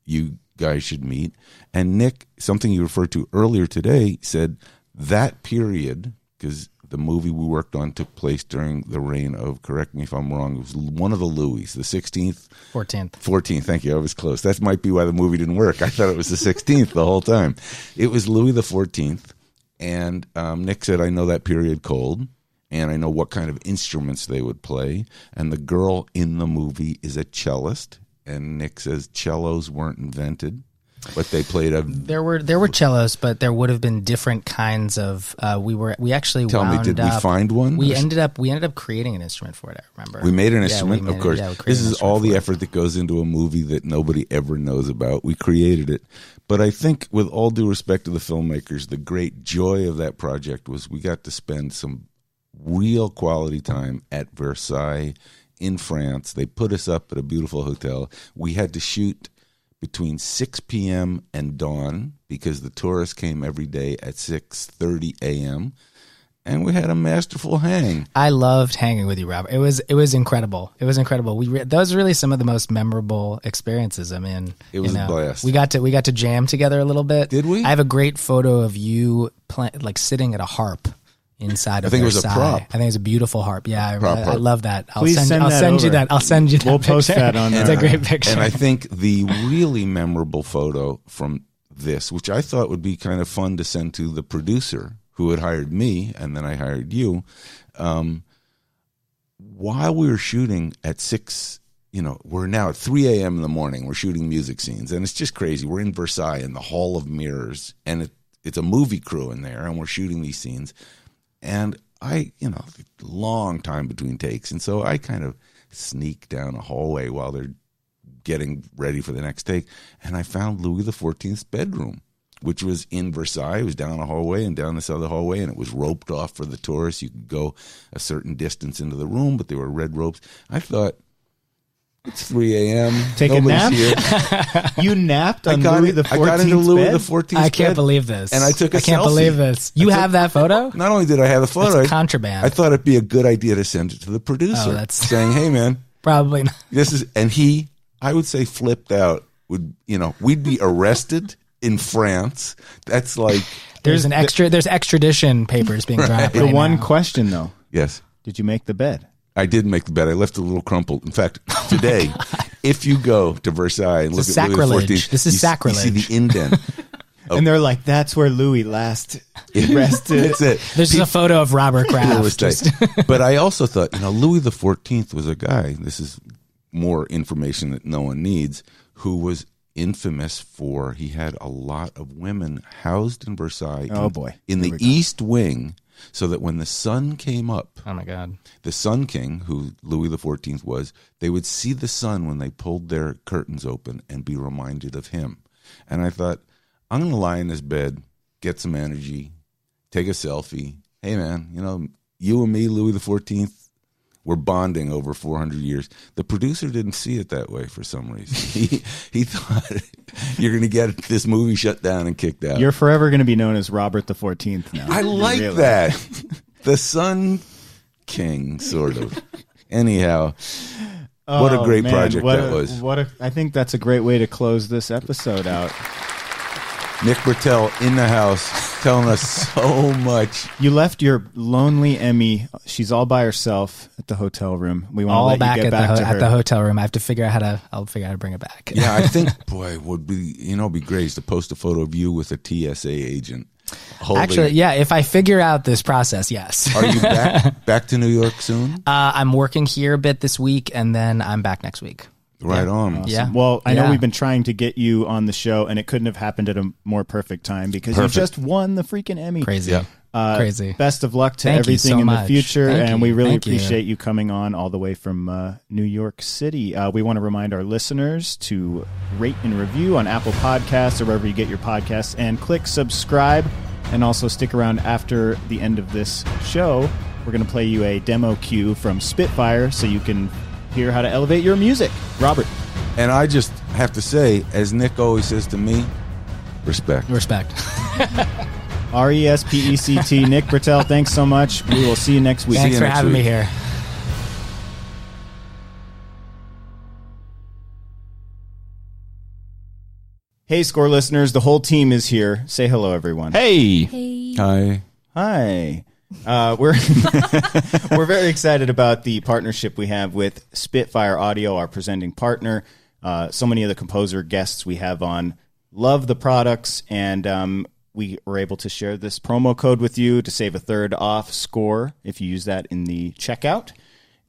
You guys should meet. And Nick, something you referred to earlier today, said that period, because the movie we worked on took place during the reign of, correct me if I'm wrong, it was one of the Louis, the 16th? 14th, thank you. I was close. That might be why the movie didn't work. I thought it was the 16th the whole time. It was Louis the 14th. And Nick said, I know that period cold, and I know what kind of instruments they would play. And the girl in the movie is a cellist. And Nick says cellos weren't invented, but they played a. There were cellos, but there would have been different kinds of. We actually tell me, did we find one? We ended up creating an instrument for it. I remember we made an instrument, of course. This is all the effort that goes into a movie that nobody ever knows about. We created it, but I think, with all due respect to the filmmakers, the great joy of that project was we got to spend some real quality time at Versailles in France. They put us up at a beautiful hotel. We had to shoot between 6 p.m. and dawn because the tourists came every day at 6:30 a.m. and we had a masterful hang. I loved hanging with you, Robert. It was incredible. It was incredible. Those are really some of the most memorable experiences. I mean, it was a blast. We got to jam together a little bit. Did we? I have a great photo of you sitting at a harp inside of Versailles. I think it was a prop. I think it was a beautiful harp. Yeah, I love that. I'll Please send you that. I'll send you that. We'll picture. post that on. It's a great picture. And I think the really memorable photo from this, which I thought would be kind of fun to send to the producer who had hired me, and then I hired you. While we were shooting at 6, we're now at 3 a.m. in the morning. We're shooting music scenes, and it's just crazy. We're in Versailles in the Hall of Mirrors, and it's a movie crew in there, and we're shooting these scenes. And I, long time between takes. And so I kind of sneak down a hallway while they're getting ready for the next take. And I found Louis XIV's bedroom, which was in Versailles. It was down a hallway and down this other hallway, and it was roped off for the tourists. You could go a certain distance into the room, but there were red ropes. I thought, it's 3 a.m. Take Nobody's a nap? Here. You napped on Louis XIV's I got into Louis bed? XIV's I can't bed, believe this. and I took a selfie. I can't believe this. You have that photo? Not only did I have the photo, That's contraband. I thought it'd be a good idea to send it to the producer, saying, "Hey, man, probably not. This is," and he, I would say, flipped out. We'd be arrested in France. That's like there's extradition papers being dropped. The one question though, yes, did you make the bed? I did make the bed. I left it a little crumpled. In fact, today, if you go to Versailles and look at Louis XIV, this is sacrilege. You see the indent. And they're like, that's where Louis last rested. That's it. There's a photo of Robert Kraft. But I also thought, Louis XIV was a guy, this is more information that no one needs, who was infamous for, he had a lot of women housed in Versailles. Oh, boy. In the East Wing, so that when the sun came up, oh my God, the Sun King, who Louis XIV was, they would see the sun when they pulled their curtains open and be reminded of him. And I thought, I'm going to lie in this bed, get some energy, take a selfie. Hey, man, you and me, Louis XIV, we're bonding over 400 years. The producer didn't see it that way for some reason. He thought you're going to get this movie shut down and kicked out. You're forever going to be known as Robert the 14th now. I like that. The Sun King, sort of. Anyhow, what a great project that was. I think that's a great way to close this episode out. Nick Britell in the house telling us so much. You left your lonely Emmy. She's all by herself at the hotel room. We want to let back you get back to her. At the hotel room. I have to figure out how to bring it back. Yeah, I think, boy, would be be great is to post a photo of you with a TSA agent. Actually, yeah, if I figure out this process, yes. Are you back to New York soon? I'm working here a bit this week, and then I'm back next week. Right on. Awesome. Yeah. Well, I know we've been trying to get you on the show, and it couldn't have happened at a more perfect time because you just won the freaking Emmy. Crazy. Yeah. Crazy. Best of luck to everything in the future, and we really appreciate you coming on all the way from New York City. We want to remind our listeners to rate and review on Apple Podcasts or wherever you get your podcasts, and click subscribe, and also stick around after the end of this show. We're going to play you a demo cue from Spitfire so you can hear how to elevate your music. Robert. And I just have to say, as Nick always says to me, respect. Respect. RESPECT. Nick Britell, thanks so much. We will see you next week. Thanks for having me here. Hey, Score listeners, the whole team is here. Say hello, everyone. Hey. Hi. We're we're very excited about the partnership we have with Spitfire Audio, our presenting partner. So many of the composer guests we have on love the products, and we were able to share this promo code with you to save a third off Score if you use that in the checkout.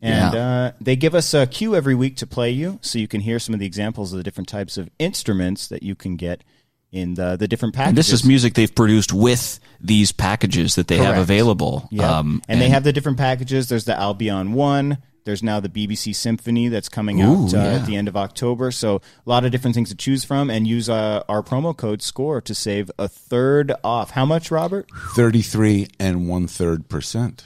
And they give us a cue every week to play you, so you can hear some of the examples of the different types of instruments that you can get in the different packages. And this is music they've produced with these packages that they have available. Yeah. And they have the different packages. There's the Albion 1. There's now the BBC Symphony that's coming out at the end of October. So a lot of different things to choose from, and use our promo code SCORE to save a third off. How much, Robert? 33 1/3%.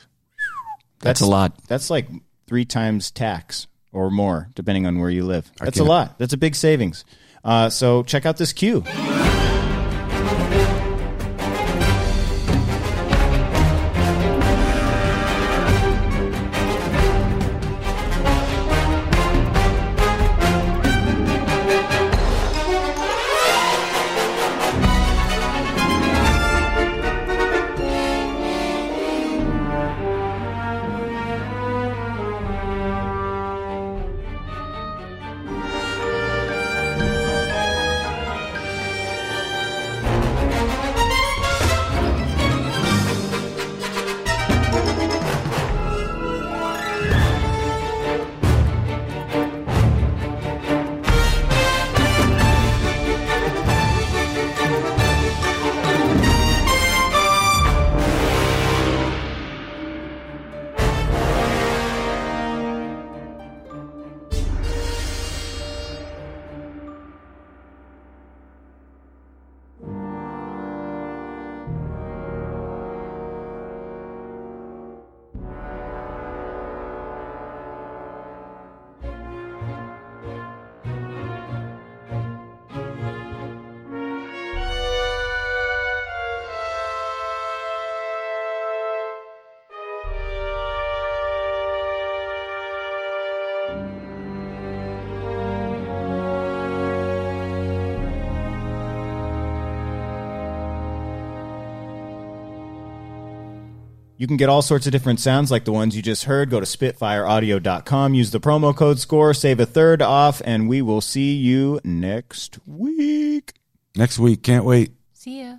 That's a lot. That's like 3 times tax or more, depending on where you live. That's a lot. That's a big savings. So check out this cue. You can get all sorts of different sounds like the ones you just heard. Go to spitfireaudio.com, use the promo code SCORE, save a third off, and we will see you next week. Next week. Can't wait. See ya.